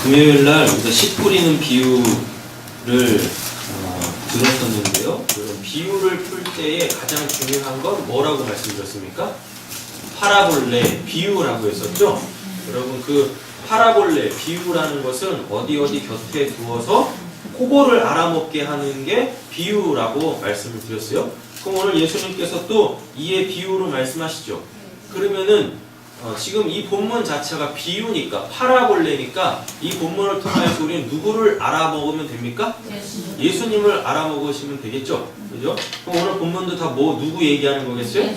금요일날 우리가 씨 뿌리는 비유를 들었었는데요. 그럼 비유를 풀 때에 가장 중요한 건 뭐라고 말씀드렸습니까? 파라볼레, 비유라고 했었죠? 여러분 그 파라볼레, 비유라는 것은 어디 곁에 두어서 그거를 알아먹게 하는 게 비유라고 말씀을 드렸어요. 그럼 오늘 예수님께서 또 이에 비유로 말씀하시죠. 그러면은 지금 이 본문 자체가 비유니까 파라볼레니까 이 본문을 통해서 우리는 누구를 알아먹으면 됩니까? 예수님을 알아먹으시면 되겠죠. 그죠? 그럼 오늘 본문도 다 누구 얘기하는 거겠어요?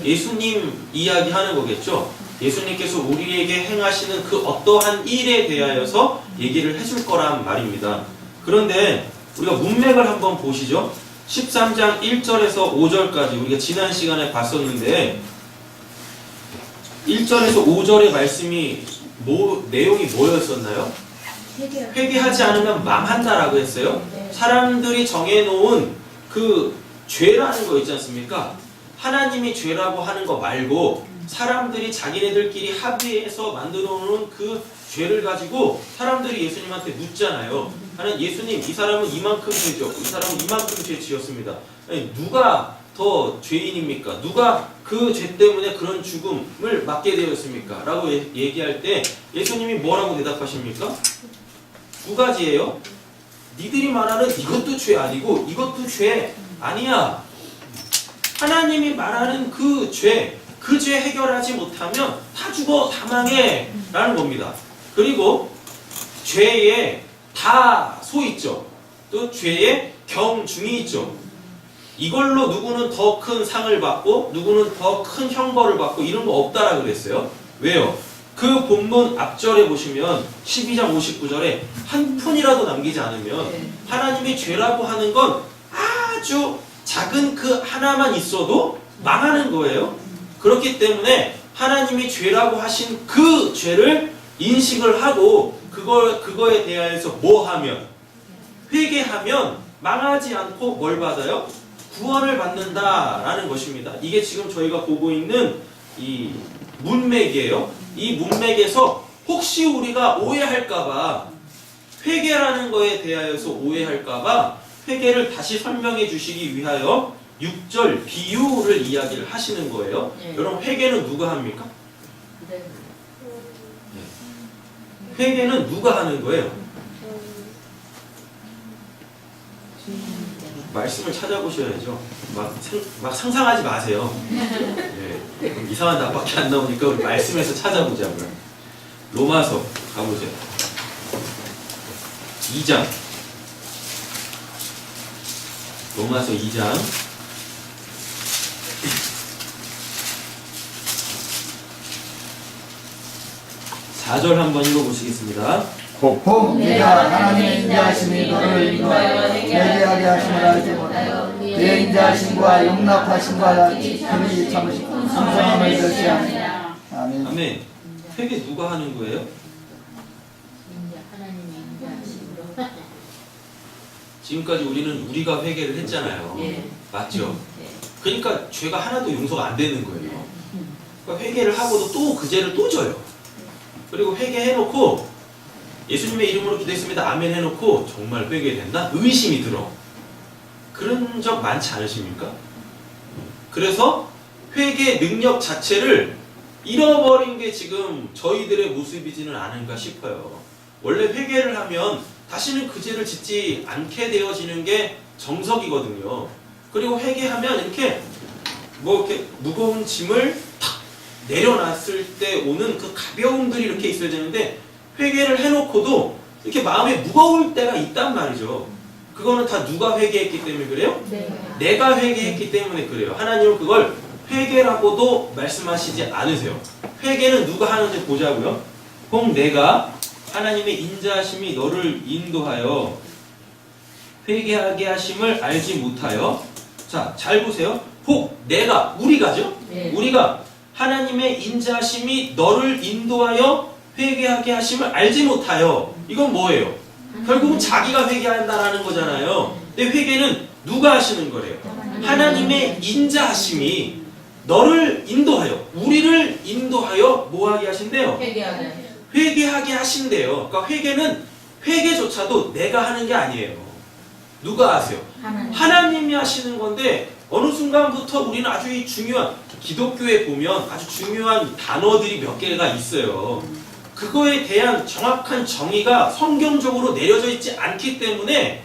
예수님 이야기하는 거겠죠. 예수님께서 우리에게 행하시는 그 어떠한 일에 대하여서 얘기를 해줄 거란 말입니다. 그런데 우리가 문맥을 한번 보시죠. 13장 1절에서 5절까지 우리가 지난 시간에 봤었는데 1절에서 5절의 말씀이 내용이 뭐였었나요? 회개하지 않으면 망한다라고 했어요. 사람들이 정해놓은 그 죄라는 거 있지 않습니까? 하나님이 죄라고 하는 거 말고 사람들이 자기네들끼리 합의해서 만들어놓은 그 죄를 가지고 사람들이 예수님한테 묻잖아요. 하나님, 예수님, 이 사람은 이만큼 죄죠. 이 사람은 이만큼 죄 지었습니다. 아니, 누가 더 죄인입니까? 누가 그 죄 때문에 그런 죽음을 맞게 되었습니까? 라고 얘기할 때 예수님이 뭐라고 대답하십니까? 두 가지예요. 니들이 말하는 이것도 죄 아니고 이것도 죄 아니야. 하나님이 말하는 그 죄 해결하지 못하면 다 죽어, 다 망해 라는 겁니다. 그리고 죄에 다소 있죠. 또 죄에 경중이 있죠. 이걸로 누구는 더 큰 상을 받고 누구는 더 큰 형벌을 받고 이런 거 없다라고 그랬어요. 왜요? 그 본문 앞절에 보시면 12장 59절에 한 푼이라도 남기지 않으면 하나님이 죄라고 하는 건 아주 작은 그 하나만 있어도 망하는 거예요. 그렇기 때문에 하나님이 죄라고 하신 그 죄를 인식을 하고 그거에 대하여서 뭐 하면? 회개하면 망하지 않고 뭘 받아요? 구원을 받는다라는 것입니다. 이게 지금 저희가 보고 있는 이 문맥이에요. 이 문맥에서 혹시 우리가 오해할까봐 회개라는 거에 대하여서 오해할까봐 회개를 다시 설명해 주시기 위하여 6절 비유를 이야기를 하시는 거예요. 여러분 회개는 누가 합니까? 회개는 누가 하는 거예요? 말씀을 찾아보셔야죠. 막 상상하지 마세요. 이상한 답밖에 안 나오니까 우리 말씀에서 찾아보자고요. 로마서 가보세요. 2장. 로마서 2장. 4절 한번 읽어보시겠습니다. 혹 네가 하나님의 인자하심이 너를 인도하여 회개하게 하심을 알지 못하여 그의 인자하심과 용납하심과 같이 그리 참으시고 풍성함을 결시하니라. 아멘. 아멘. 회개 누가 하는 거예요? 지금까지 우리가 회개를 했잖아요. 맞죠? 그러니까 죄가 하나도 용서가 안 되는 거예요. 그러니까 회개를 하고도 또 그 죄를 또 져요. 그리고 회개해놓고 예수님의 이름으로 기도했습니다. 아멘 해놓고 정말 회개된다? 의심이 들어. 그런 적 많지 않으십니까? 그래서 회개 능력 자체를 잃어버린 게 지금 저희들의 모습이지는 않은가 싶어요. 원래 회개를 하면 다시는 그 죄를 짓지 않게 되어지는 게 정석이거든요. 그리고 회개하면 이렇게 무거운 짐을 탁 내려놨을 때 오는 그 가벼움들이 이렇게 있어야 되는데 회개를 해놓고도 이렇게 마음에 무거울 때가 있단 말이죠. 그거는 다 누가 회개했기 때문에 그래요? 내가 회개했기 때문에 그래요. 하나님은 그걸 회개라고도 말씀하시지 않으세요. 회개는 누가 하는지 보자고요. 혹 내가 하나님의 인자하심이 너를 인도하여 회개하게 하심을 알지 못하여. 자, 잘 보세요. 혹 내가, 우리가죠? 우리가 하나님의 인자하심이 너를 인도하여 회개하게 하심을 알지 못하여. 이건 뭐예요? 결국은 자기가 회개한다라는 거잖아요. 근데 회개는 누가 하시는 거래요? 하나님의 인자하심이 너를 인도하여, 우리를 인도하여 뭐하게 하신대요? 회개하게 하신대요. 그러니까 회개조차도 내가 하는 게 아니에요. 누가 하세요? 하나님이 하시는 건데 어느 순간부터 우리는 아주 이 중요한 기독교에 보면 아주 중요한 단어들이 몇 개가 있어요. 그거에 대한 정확한 정의가 성경적으로 내려져 있지 않기 때문에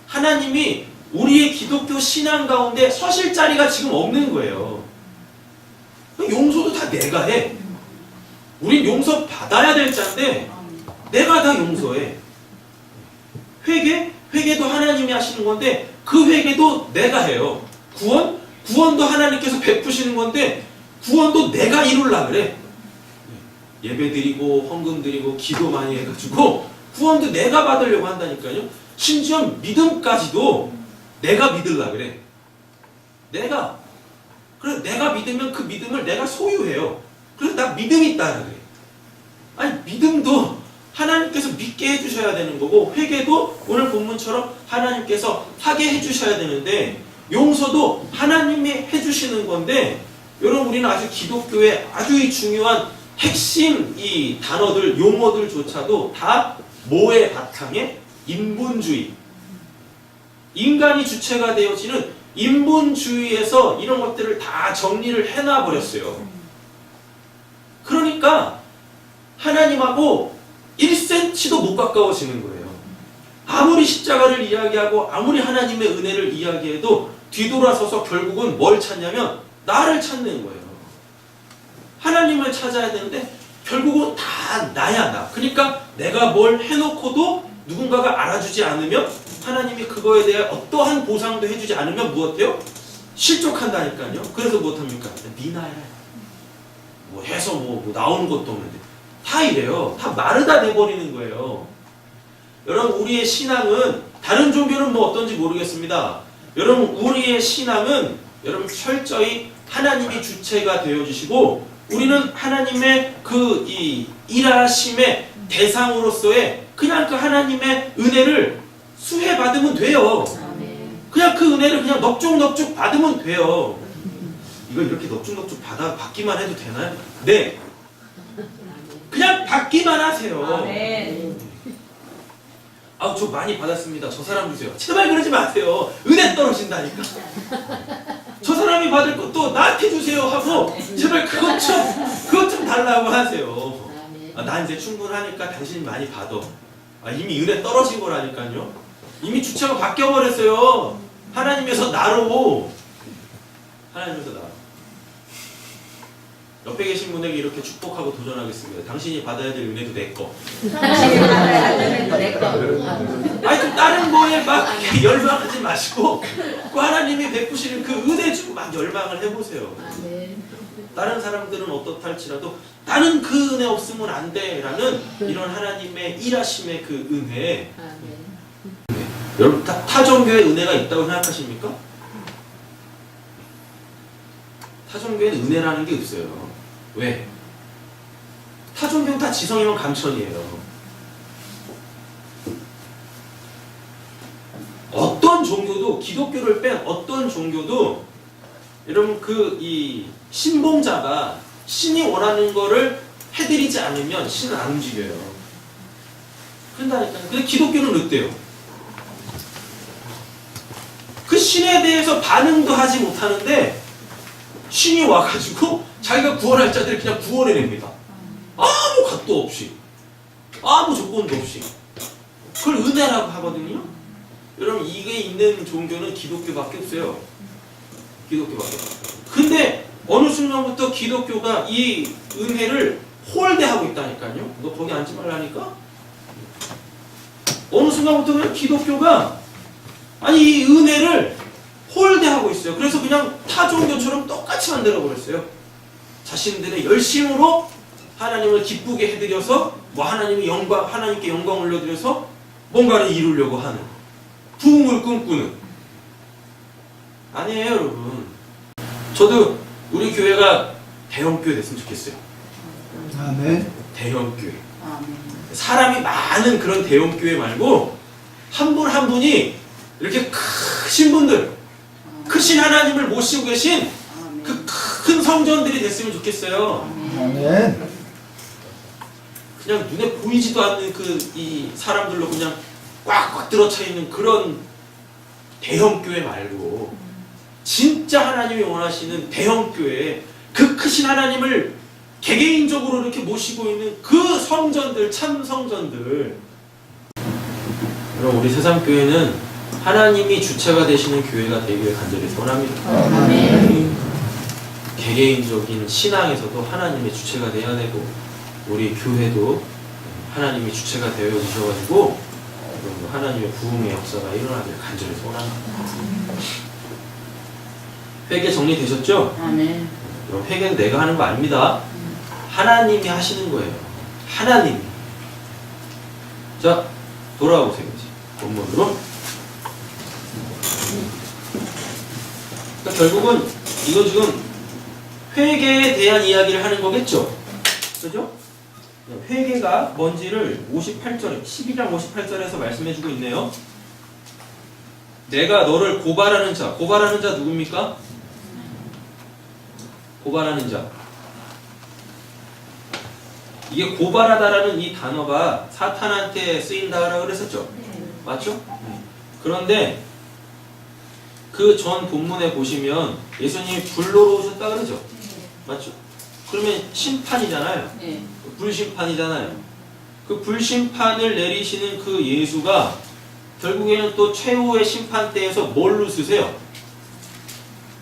하나님이 우리의 기독교 신앙 가운데 서실 자리가 지금 없는 거예요. 용서도 다 내가 해. 우린 용서 받아야 될 자인데 내가 다 용서해. 회개도 하나님이 하시는 건데 그 회개도 내가 해요. 구원도 하나님께서 베푸시는 건데 구원도 내가 이루려고 그래. 예배 드리고 헌금 드리고 기도 많이 해가지고 구원도 내가 받으려고 한다니까요. 심지어 믿음까지도 내가 믿으려고 그래. 그래서 내가 믿으면 그 믿음을 내가 소유해요. 그래서 나 믿음 있다 그래. 아니 믿음도 하나님께서 믿게 해주셔야 되는 거고 회개도 오늘 본문처럼 하나님께서 하게 해주셔야 되는데 용서도 하나님이 해주시는 건데 여러분 우리는 아주 기독교의 아주 이 중요한 핵심 이 단어들 용어들조차도 다 뭐의 바탕에? 인본주의. 인간이 주체가 되어지는 인본주의에서 이런 것들을 다 정리를 해놔 버렸어요. 그러니까 하나님하고 1cm도 못 가까워지는 거예요. 아무리 십자가를 이야기하고 아무리 하나님의 은혜를 이야기해도 뒤돌아서서 결국은 뭘 찾냐면 나를 찾는 거예요. 하나님을 찾아야 되는데 결국은 다 나야 나. 그러니까 내가 뭘 해놓고도 누군가가 알아주지 않으면 하나님이 그거에 대해 어떠한 보상도 해주지 않으면 무엇해요? 실족한다니까요. 그래서 무엇합니까? 니나야. 뭐 해서 뭐 나오는 것도 없는데 다 이래요. 다 마르다 돼버리는 거예요. 여러분 우리의 신앙은 다른 종교는 뭐 어떤지 모르겠습니다. 여러분 우리의 신앙은 여러분 철저히 하나님이 주체가 되어주시고 우리는 하나님의 그 이 일하심의 대상으로서의 그냥 그 하나님의 은혜를 수혜받으면 돼요. 그냥 그 은혜를 그냥 넙죽넙죽 받으면 돼요. 이걸 이렇게 넙죽넙죽 받기만 해도 되나요? 네. 그냥 받기만 하세요. 아우 저 많이 받았습니다. 저 사람 주세요. 제발 그러지 마세요. 은혜 떨어진다니까. 저 사람이 받을 것도 나한테 주세요 하고 제발 그것 좀 달라고 하세요. 난 이제 충분하니까 당신이 많이 받아. 이미 은혜 떨어진 거라니까요. 이미 주체가 바뀌어버렸어요. 하나님에서 나로. 옆에 계신 분에게 이렇게 축복하고 도전하겠습니다. 당신이 받아야 될 은혜도 내 거. 당신이 받아야 될 은혜도 내 거. 아니 좀 다른 거에 막 열망하지 마시고 그 하나님이 베푸시는 그 은혜 주고 막 열망을 해보세요. 다른 사람들은 어떻다 할지라도 나는 그 은혜 없으면 안 돼라는 이런 하나님의 일하심의 그 은혜. 여러분 타 종교에 은혜가 있다고 생각하십니까? 타 종교에는 은혜라는 게 없어요. 왜? 타 종교는 다 지성이면 감천이에요. 어떤 종교도 기독교를 뺀 어떤 종교도 여러분 그 이 신봉자가 신이 원하는 거를 해드리지 않으면 신은 안 움직여요. 그런다니까요. 근데 기독교는 어때요? 그 신에 대해서 반응도 하지 못하는데 신이 와가지고 자기가 구원할 자들을 그냥 구원해냅니다. 아무 값도 없이 아무 조건도 없이 그걸 은혜라고 하거든요. 여러분 이게 있는 종교는 기독교밖에 없어요. 기독교밖에. 근데 어느 순간부터 기독교가 이 은혜를 홀대하고 있다니까요. 너 거기 앉지 말라니까? 어느 순간부터 그냥 기독교가 아니 이 은혜를 홀대하고 있어요. 그래서 그냥 타 종교처럼 똑같이 만들어버렸어요. 자신들의 열심으로 하나님을 기쁘게 해드려서 뭐 하나님께 영광 올려드려서 뭔가를 이루려고 하는 부흥을 꿈꾸는. 아니에요 여러분. 저도 우리 교회가 대형교회 됐으면 좋겠어요. 아멘. 대형교회. 사람이 많은 그런 대형교회 말고 한 분 한 분이 이렇게 크신 분들, 크신 하나님을 모시고 계신 그 큰 성전들이 됐으면 좋겠어요. 아멘. 그냥 눈에 보이지도 않는 이 사람들로 그냥 꽉꽉 들어차 있는 그런 대형 교회 말고 진짜 하나님이 원하시는 대형 교회, 그 크신 하나님을 개개인적으로 이렇게 모시고 있는 그 성전들, 참 성전들. 그럼 우리 세상교회는 하나님이 주체가 되시는 교회가 되기를 간절히 소원합니다. 개개인적인 신앙에서도 하나님의 주체가 되어야 되고, 우리 교회도 하나님이 주체가 되어 주셔가지고 하나님의 부흥의 역사가 일어나길 간절히 소원합니다. 회개 정리되셨죠? 아멘. 그럼 회개는 내가 하는 거 아닙니다. 하나님이 하시는 거예요. 하나님이. 자, 돌아와 보세요. 본문으로. 그러니까 결국은 이거 지금 회개에 대한 이야기를 하는 거겠죠? 그죠? 회개가 뭔지를 58절, 12장 58절에서 말씀해주고 있네요. 내가 너를 고발하는 자, 고발하는 자 누굽니까? 고발하는 자. 이게 고발하다라는 이 단어가 사탄한테 쓰인다라고 그랬었죠? 맞죠? 그런데 그 전 본문에 보시면 예수님이 불로로 오셨다 그러죠? 맞죠? 그러면 심판이잖아요. 네. 불심판이잖아요. 그 불심판을 내리시는 그 예수가 결국에는 또 최후의 심판대에서 뭘로 쓰세요?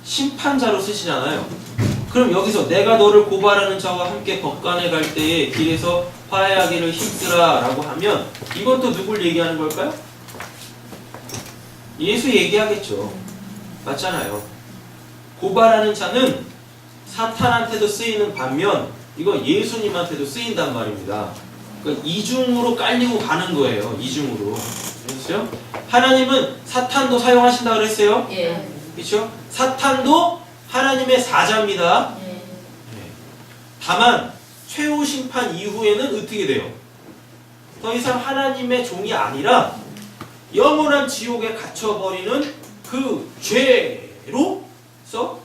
심판자로 쓰시잖아요. 그럼 여기서 내가 너를 고발하는 자와 함께 법관에 갈 때에 길에서 화해하기를 힘쓰라 라고 하면 이건 또 누굴 얘기하는 걸까요? 예수 얘기하겠죠. 맞잖아요. 고발하는 자는 사탄한테도 쓰이는 반면 이거 예수님한테도 쓰인단 말입니다. 그러니까 이중으로 깔리고 가는 거예요. 이중으로. 그렇죠? 하나님은 사탄도 사용하신다 그랬어요. 예. 그렇죠? 사탄도 하나님의 사자입니다. 예. 다만 최후 심판 이후에는 어떻게 돼요? 더 이상 하나님의 종이 아니라 영원한 지옥에 갇혀버리는 그 죄로서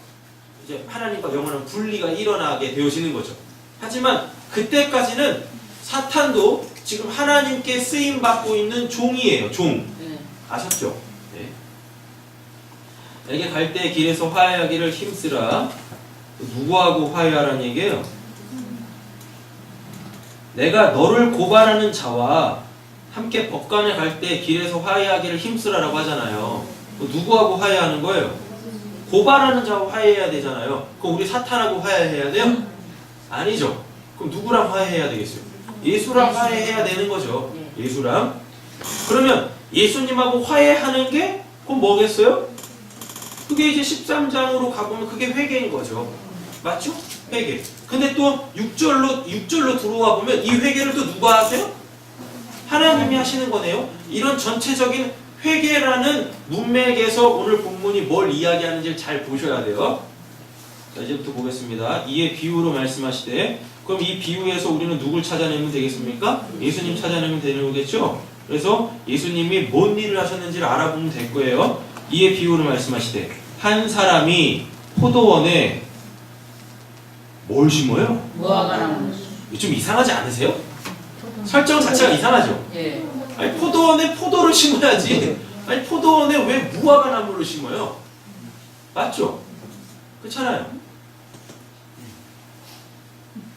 이제 하나님과 영원한 분리가 일어나게 되어지는 거죠. 하지만 그때까지는 사탄도 지금 하나님께 쓰임 받고 있는 종이에요. 종. 네. 아셨죠? 네. 내게 갈 때 길에서 화해하기를 힘쓰라. 누구하고 화해하라는 얘기예요? 내가 너를 고발하는 자와 함께 법관에 갈 때 길에서 화해하기를 힘쓰라라고 하잖아요. 누구하고 화해하는 거예요? 고발하는 자와 화해해야 되잖아요. 그럼 우리 사탄하고 화해해야 돼요? 아니죠. 그럼 누구랑 화해해야 되겠어요? 예수랑 화해해야 되는 거죠. 예수랑. 그러면 예수님하고 화해하는 게 그럼 뭐겠어요? 그게 이제 13장으로 가보면 그게 회개인 거죠. 맞죠? 회개. 근데 또 6절로 들어와 보면 이 회개를 또 누가 하세요? 하나님이 하시는 거네요. 이런 전체적인 회개라는 문맥에서 오늘 본문이 뭘 이야기하는지 잘 보셔야 돼요. 자, 이제부터 보겠습니다. 이에 비유로 말씀하시되, 그럼 이 비유에서 우리는 누굴 찾아내면 되겠습니까? 예수님 찾아내면 되는 거겠죠? 그래서 예수님이 뭔 일을 하셨는지를 알아보면 될 거예요. 이에 비유로 말씀하시되, 한 사람이 포도원에 뭘 심어요? 무화과 나무. 좀 이상하지 않으세요? 설정 자체가 이상하죠? 예. 아니 포도원에 포도를 심어야지. 아니 포도원에 왜 무화과 나무를 심어요? 맞죠? 그렇잖아요.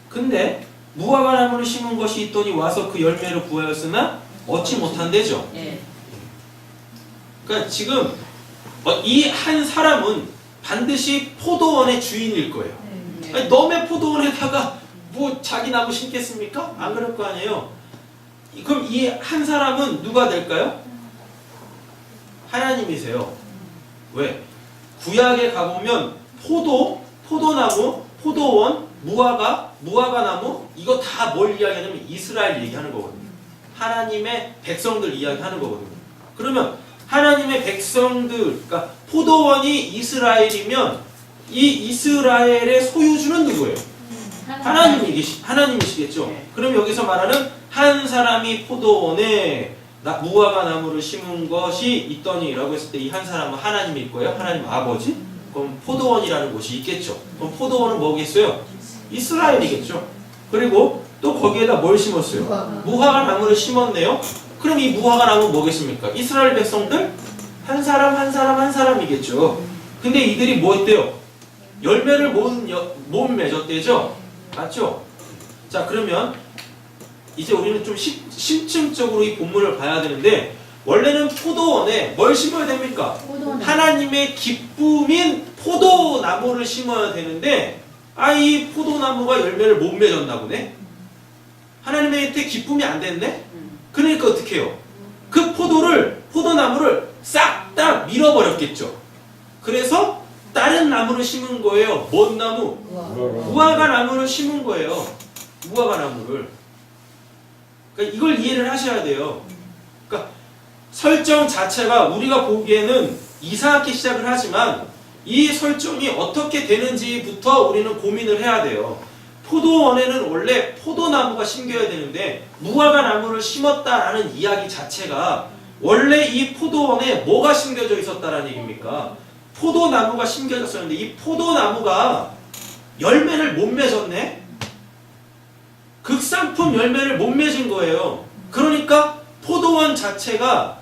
근데 무화과 나무를 심은 것이 있더니 와서 그 열매를 구하였으나 얻지 못한대죠. 예. 그러니까 지금 이 한 사람은 반드시 포도원의 주인일 거예요. 아니 너의 포도원에다가 뭐 자기 나무 심겠습니까? 안 그럴 거 아니에요. 그럼 이 한 사람은 누가 될까요? 하나님이세요. 왜? 구약에 가보면 포도나무, 포도원, 무화과나무 이거 다 뭘 이야기하냐면 이스라엘 얘기하는 거거든요. 하나님의 백성들 이야기하는 거거든요. 그러면 하나님의 백성들, 그러니까 포도원이 이스라엘이면 이 이스라엘의 소유주는 누구예요? 하나님이시겠죠. 그럼 여기서 말하는 한 사람이 포도원에 무화과 나무를 심은 것이 있더니라고 했을 때 이 한 사람은 하나님일 거예요. 하나님 아버지. 그럼 포도원이라는 곳이 있겠죠. 그럼 포도원은 뭐겠어요? 이스라엘이겠죠. 그리고 또 거기에다 뭘 심었어요? 무화과 나무를 심었네요. 그럼 이 무화과 나무는 뭐겠습니까? 이스라엘 백성들 한 사람 한 사람 한 사람이겠죠. 근데 이들이 뭐 했대요? 열매를 못 맺었대죠? 맞죠? 자, 그러면 이제 우리는 좀 심층적으로 이 본문을 봐야 되는데, 원래는 포도원에 뭘 심어야 됩니까? 하나님의 기쁨인 포도나무를 심어야 되는데, 이 포도나무가 열매를 못 맺었나 보네? 하나님한테 기쁨이 안 됐네? 그러니까 어떻게 해요? 그 포도나무를 싹 다 밀어버렸겠죠. 그래서 다른 나무를 심은 거예요. 뭔 나무? 무화과 나무를 심은 거예요. 무화과 나무를. 그러니까 이걸 이해를 하셔야 돼요. 그러니까 설정 자체가 우리가 보기에는 이상하게 시작을 하지만 이 설정이 어떻게 되는지부터 우리는 고민을 해야 돼요. 포도원에는 원래 포도나무가 심겨야 되는데 무화과 나무를 심었다라는 이야기 자체가 원래 이 포도원에 뭐가 심겨져 있었다라는 얘기입니까? 포도나무가 심겨졌었는데 이 포도나무가 열매를 못 맺었네? 극상품 열매를 못 맺은 거예요. 그러니까 포도원 자체가,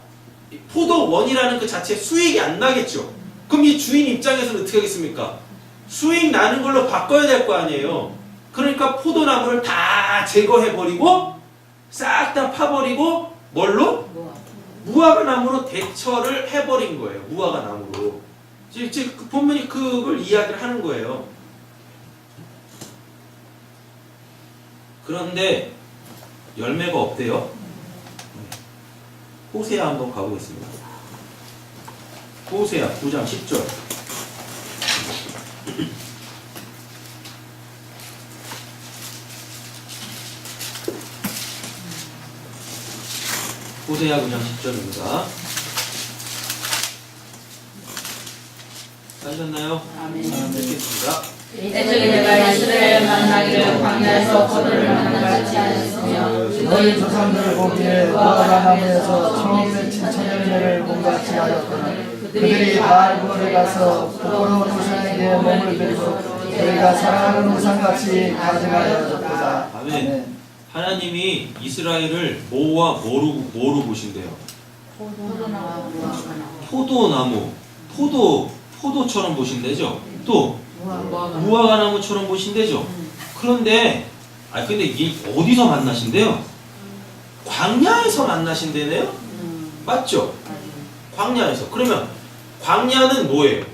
포도원이라는 그 자체 수익이 안 나겠죠. 그럼 이 주인 입장에서는 어떻게 하겠습니까? 수익 나는 걸로 바꿔야 될 거 아니에요. 그러니까 포도나무를 다 제거해버리고 싹 다 파버리고 뭘로? 무화과 나무로 대처를 해버린 거예요. 무화과 나무로. 지금 본문이 그걸 이야기를 하는 거예요. 그런데 열매가 없대요. 호세아 한번 가보겠습니다. 호세아 9장 10절. 호세아 9장 10절입니다. 하셨나요? 읽겠습니다. 이때저기 내가 이스라엘 만나기를 광야에서 포도를 만나지 않았으며 너희 조상들을 보기에 무화과 나무에서 처음 맺힌 첫 열매를 본같이 하였거늘 그들이 바알볼에 가서 부끄러운 우상에게 몸을 들고 저희가 사랑하는 우상같이 가증하여졌도다. 아멘. 하나님이 이스라엘을 뭐로 보신대요? 포도나무, 포도처럼 보신대죠. 또 무화과 나무처럼 보신대죠. 그런데 근데 이게 어디서 만나신대요? 광야에서 만나신대네요. 맞죠? 광야에서. 그러면 광야는 뭐예요?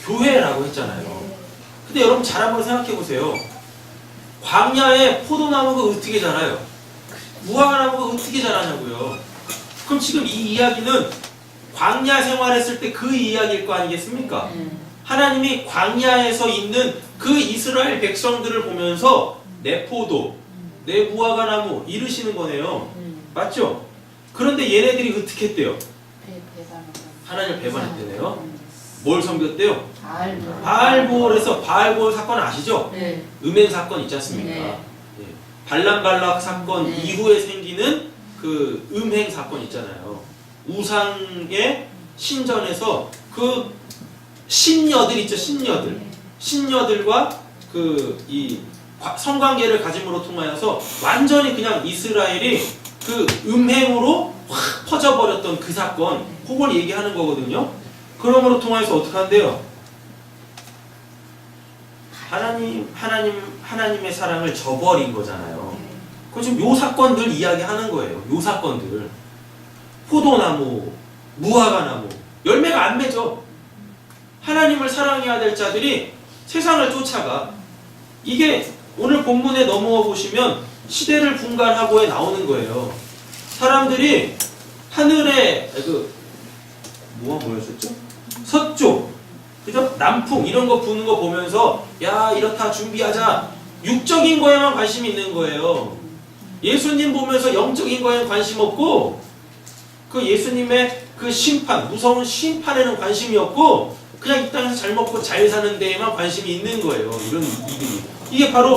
교회라고 했잖아요. 근데 여러분 잘 한번 생각해 보세요. 광야에 포도나무가 어떻게 자라요? 무화과 나무가 어떻게 자라냐고요. 그럼 지금 이 이야기는 광야 생활했을 때 그 이야기일 거 아니겠습니까? 하나님이 광야에서 있는 그 이스라엘 백성들을 보면서 내 포도, 내 무화과 나무 이르시는 거네요. 맞죠? 그런데 얘네들이 어떻게 했대요? 하나님을 배반했대네요. 뭘 섬겼대요? 바알볼에서, 바알볼 사건 아시죠? 네. 음행 사건 있지 않습니까? 네. 예. 발람발락 사건 이후에 생기는 그 음행 사건 있잖아요. 우상의 신전에서 그 신녀들 있죠, 신녀들. 신녀들과 이 성관계를 가짐으로 통하여서 완전히 그냥 이스라엘이 그 음행으로 확 퍼져버렸던 그 사건, 그걸 얘기하는 거거든요. 그러므로 통하여서 어떻게 한대요? 하나님의 사랑을 저버린 거잖아요. 그 지금 요 사건들 이야기하는 거예요. 요 사건들. 포도나무, 무화과 나무, 열매가 안 맺어. 하나님을 사랑해야 될 자들이 세상을 쫓아가. 이게 오늘 본문에 넘어와 보시면 시대를 분간하고에 나오는 거예요. 사람들이 하늘에 뭐였었죠? 서쪽, 그죠? 남풍 이런 거 부는 거 보면서 야 이렇다 준비하자. 육적인 거에만 관심이 있는 거예요. 예수님 보면서 영적인 거에는 관심 없고 그 예수님의 그 심판, 무서운 심판에는 관심이 없고 그냥 이 땅에서 잘 먹고 잘 사는 데에만 관심이 있는 거예요. 이런 이들이. 이게 바로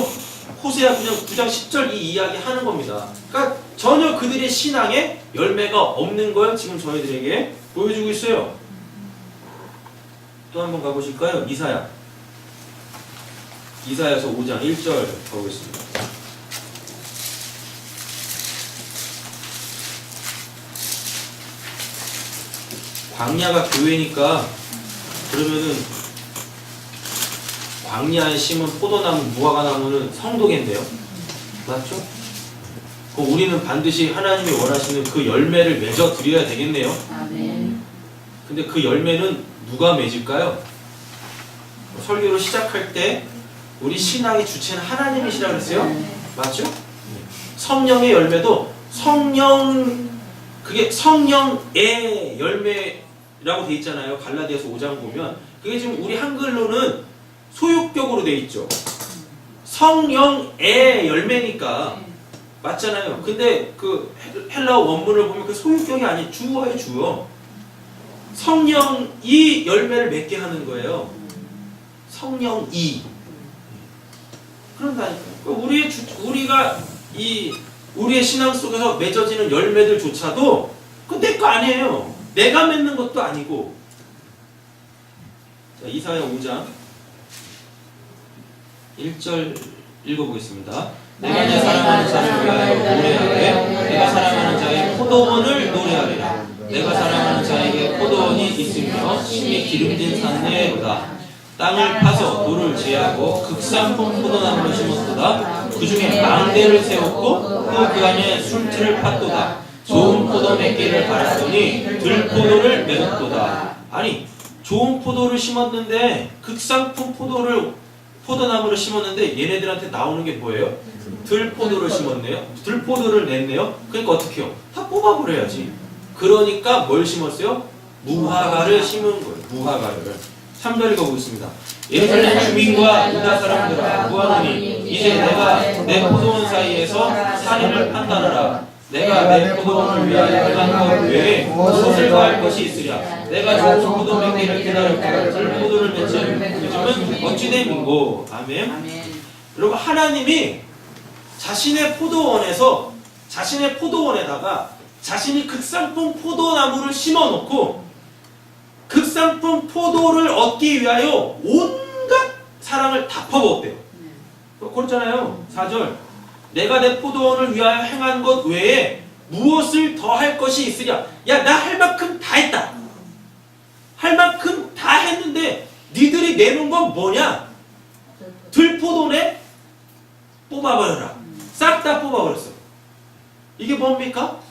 호세아 9장 10절 이 이야기 하는 겁니다. 그러니까 전혀 그들의 신앙에 열매가 없는 걸 지금 저희들에게 보여주고 있어요. 또 한번 가보실까요? 이사야서 5장 1절 가보겠습니다. 광야가 교회니까 그러면은 광야에 심은 포도나무, 무화과나무는 성도인데요. 맞죠? 그럼 우리는 반드시 하나님이 원하시는 그 열매를 맺어 드려야 되겠네요. 아멘. 근데 그 열매는 누가 맺을까요? 설교를 시작할 때 우리 신앙의 주체는 하나님이시라 그랬어요. 맞죠? 성령의 열매도 그게 성령의 열매라고 돼 있잖아요. 갈라디아서 5장 보면 그게 지금 우리 한글로는 소유격으로 돼 있죠. 성령의 열매니까 맞잖아요. 근데 그 헬라어 원문을 보면 그 소유격이 아닌 주어예요, 주어. 성령이 열매를 맺게 하는 거예요. 성령이. 그런다니까요. 우리의 신앙 속에서 맺어지는 열매들조차도 그 내 거 아니에요. 내가 맺는 것도 아니고. 자, 이사야 5장 1절 읽어보겠습니다. 내가 내 사랑하는 자를 위하여 노래하되 내가 사랑하는 자의 포도원을 노래하리라. 내가 사랑하는 자에게 포도원이 있으며 심히 기름진 산내로다. 땅을 파서 돌을 제하고 극상품 포도나무를 심었도다. 그 중에 망대를 세웠고 또 그 안에 술틀을 팠도다. 좋은 포도 맺기를 바랐더니 들포도를 맺었도다. 아니 좋은 포도를 심었는데 극상품 포도나무를 심었는데 얘네들한테 나오는 게 뭐예요? 들포도를 심었네요. 들포도를 냈네요. 그러니까 어떻게 해요? 다 뽑아버려야지. 그러니까 뭘 심었어요? 무화과를 심은 거예요. 무화과를. 3절 읽어보겠습니다. 예루살렘 주민과 유다 사람들아 무화과니 이제 내가 내 포도원 사이에서 살인을 판단하라. 내가 내 포도원을 위하여 행한 것 외에 무엇을 더할 것이 있으랴. 내가 좋은 포도 맺기를 기다렸고 들포도를 맺지 요즘은 어찌된 민고. 아멘. 여러분 하나님이 자신의 포도원에다가 자신이 극상품 포도나무를 심어놓고 극상품 포도를 얻기 위하여 온갖 사랑을 다 퍼부었대요. 그렇잖아요. 4절 내가 내 포도원을 위하여 행한 것 외에 무엇을 더 할 것이 있으랴. 야, 나 할 만큼 다 했다. 할 만큼 다 했는데 니들이 내놓은 건 뭐냐? 들포도네? 뽑아버려라. 싹 다 뽑아버렸어. 이게 뭡니까?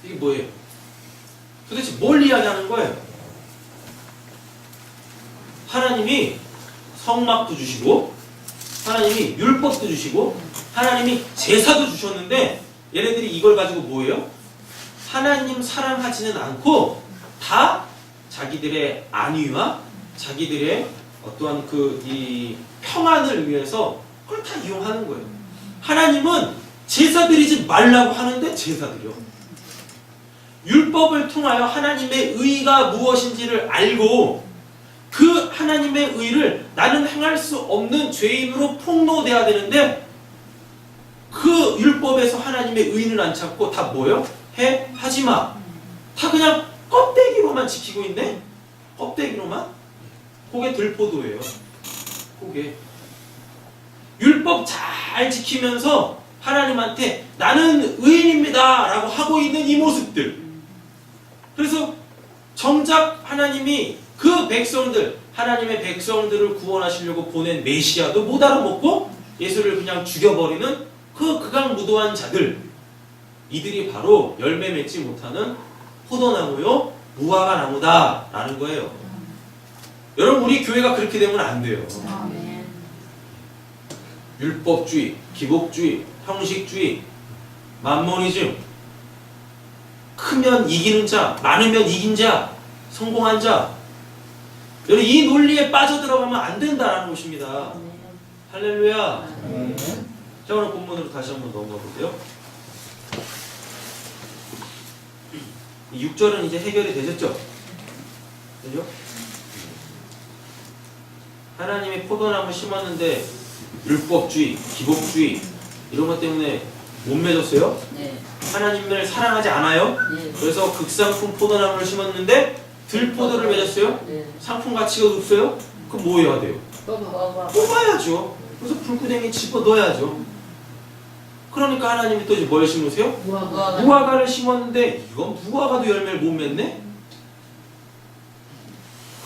이게 뭐예요? 도대체 뭘 이야기하는 거예요? 하나님이 성막도 주시고 하나님이 율법도 주시고 하나님이 제사도 주셨는데 얘네들이 이걸 가지고 뭐예요? 하나님 사랑하지는 않고 다 자기들의 안위와 자기들의 어떠한 이 평안을 위해서 그걸 다 이용하는 거예요. 하나님은 제사 드리지 말라고 하는데 제사 드려. 율법을 통하여 하나님의 의가 무엇인지를 알고 그 하나님의 의를 나는 행할 수 없는 죄인으로 폭로돼야 되는데 그 율법에서 하나님의 의는 안 찾고 다 뭐요? 하지마. 다 그냥 껍데기로만 지키고 있네? 껍데기로만? 그게 들포도예요. 그게 율법 잘 지키면서 하나님한테 나는 의인입니다 라고 하고 있는 이 모습들. 그래서 정작 하나님이 그 백성들, 하나님의 백성들을 구원하시려고 보낸 메시아도 못 알아먹고 예수를 그냥 죽여버리는 그 극악무도한 자들, 이들이 바로 열매 맺지 못하는 포도나무요 무화과 나무다 라는 거예요. 여러분 우리 교회가 그렇게 되면 안 돼요. 율법주의, 기복주의, 형식주의, 만모니즘, 크면 이기는 자, 많으면 이긴 자, 성공한 자, 여러분 이 논리에 빠져들어가면 안 된다라는 것입니다. 할렐루야. 자, 오늘 본문으로 다시 한번 넘어가 보세요. 6절은 이제 해결이 되셨죠? 그죠? 하나님이 포도나무 심었는데 율법주의, 기복주의 이런 것 때문에 못 맺었어요? 네. 하나님을 사랑하지 않아요? 네. 그래서 극상품 포도나무를 심었는데 들포도를 맺었어요? 네. 상품 가치가 없어요? 그럼 뭐 해야 돼요? 뽑아야죠. 그래서 불구덩이에 집어넣어야죠. 그러니까 하나님이 또 이제 뭘 심으세요? 무화과를 심었는데 이건 무화과도 열매를 못 맺네?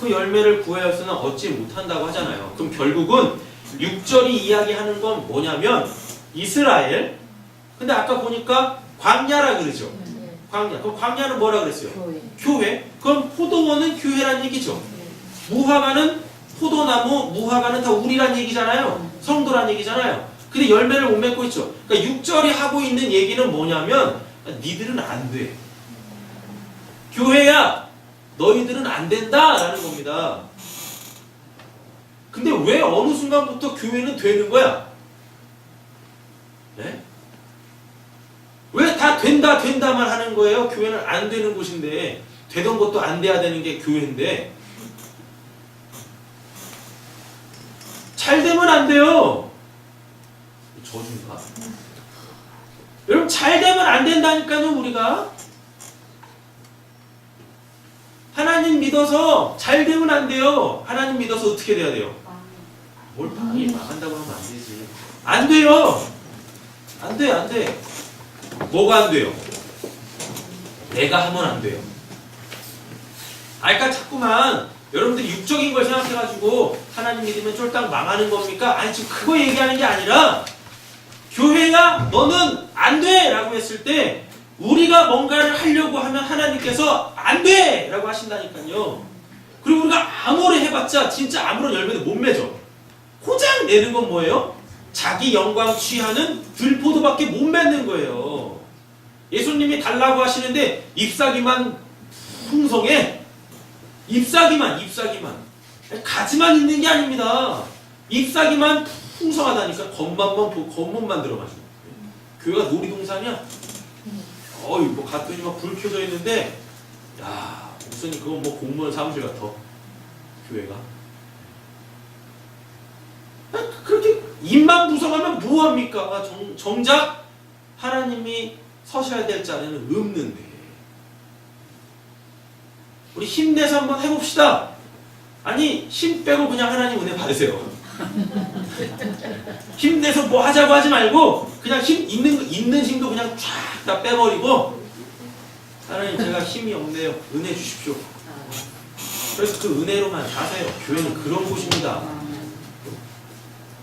그 열매를 구하여서는 얻지 못한다고 하잖아요. 그럼 결국은 6절이 이야기하는 건 뭐냐면 이스라엘, 근데 아까 보니까 광야라 그러죠. 광야. 그럼 광야는 뭐라 그랬어요? 교회. 그럼 포도원은 교회란 얘기죠. 무화과는 포도나무, 무화과는 다 우리란 얘기잖아요. 성도란 얘기잖아요. 근데 열매를 못 맺고 있죠. 그러니까 6절이 하고 있는 얘기는 뭐냐면 니들은 안 돼. 교회야, 너희들은 안 된다 라는 겁니다. 근데 왜 어느 순간부터 교회는 되는 거야? 네? 왜 다 된다 된다만 하는 거예요? 교회는 안 되는 곳인데, 되던 것도 안 돼야 되는 게 교회인데. 잘 되면 안 돼요. 저주인가? 여러분, 잘 되면 안 된다니까요. 우리가 하나님 믿어서 잘 되면 안 돼요. 하나님 믿어서 어떻게 돼야 돼요? 뭘 방이 망한다고 하면 안 되지. 안 돼요. 안 돼, 안 돼. 뭐가 안 돼요? 내가 하면 안 돼요. 그러니까 자꾸만 여러분들이 육적인 걸 생각해가지고 하나님 믿으면 쫄딱 망하는 겁니까? 아니, 지금 그거 얘기하는 게 아니라 교회야, 너는 안 돼! 라고 했을 때 우리가 뭔가를 하려고 하면 하나님께서 안 돼! 라고 하신다니까요. 그리고 우리가 아무리 해봤자 진짜 아무런 열매도 못 맺어. 고장 내는 건 뭐예요? 자기 영광 취하는 들포도밖에 못 맺는 거예요. 예수님이 달라고 하시는데 잎사귀만 풍성해. 잎사귀만. 가지만 있는 게 아닙니다. 잎사귀만 풍성하다니까. 겉멋만 들어가지고. 교회가 놀이동산이야. 뭐 갔더니 막 불 켜져 있는데, 야, 목사님 그건 뭐 공무원 사무실 같아. 교회가. 그렇게 입만 부성하면 뭐합니까? 정작 하나님이 서셔야 될 자리는 없는데. 우리 힘내서 한번 해봅시다. 아니, 힘 빼고 그냥 하나님 은혜 받으세요. 힘내서 뭐 하자고 하지 말고 그냥 있는 힘도 그냥 쫙 다 빼버리고, 하나님 제가 힘이 없네요. 은혜 주십시오. 그래서 그 은혜로만 사세요. 교회는 그런 곳입니다.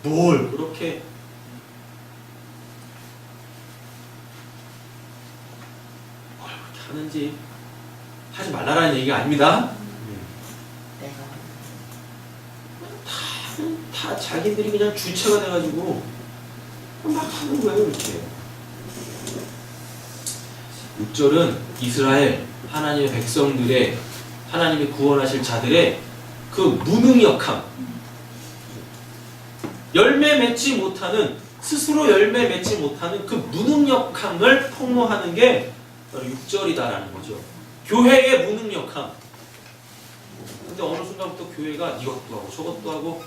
뭘 그렇게 하는지 하지 말라라는 얘기가 아닙니다. 다 자기들이 그냥 주체가 돼가지고 막 하는 거예요. 이렇게 6절은 이스라엘 하나님의 백성들의, 하나님이 구원하실 자들의 그 무능력함, 열매 맺지 못하는, 스스로 열매 맺지 못하는 그 무능력함을 폭로하는 게 바로 6절이다라는 거죠. 교회의 무능력함. 근데 어느 순간부터 교회가 이것도 하고 저것도 하고,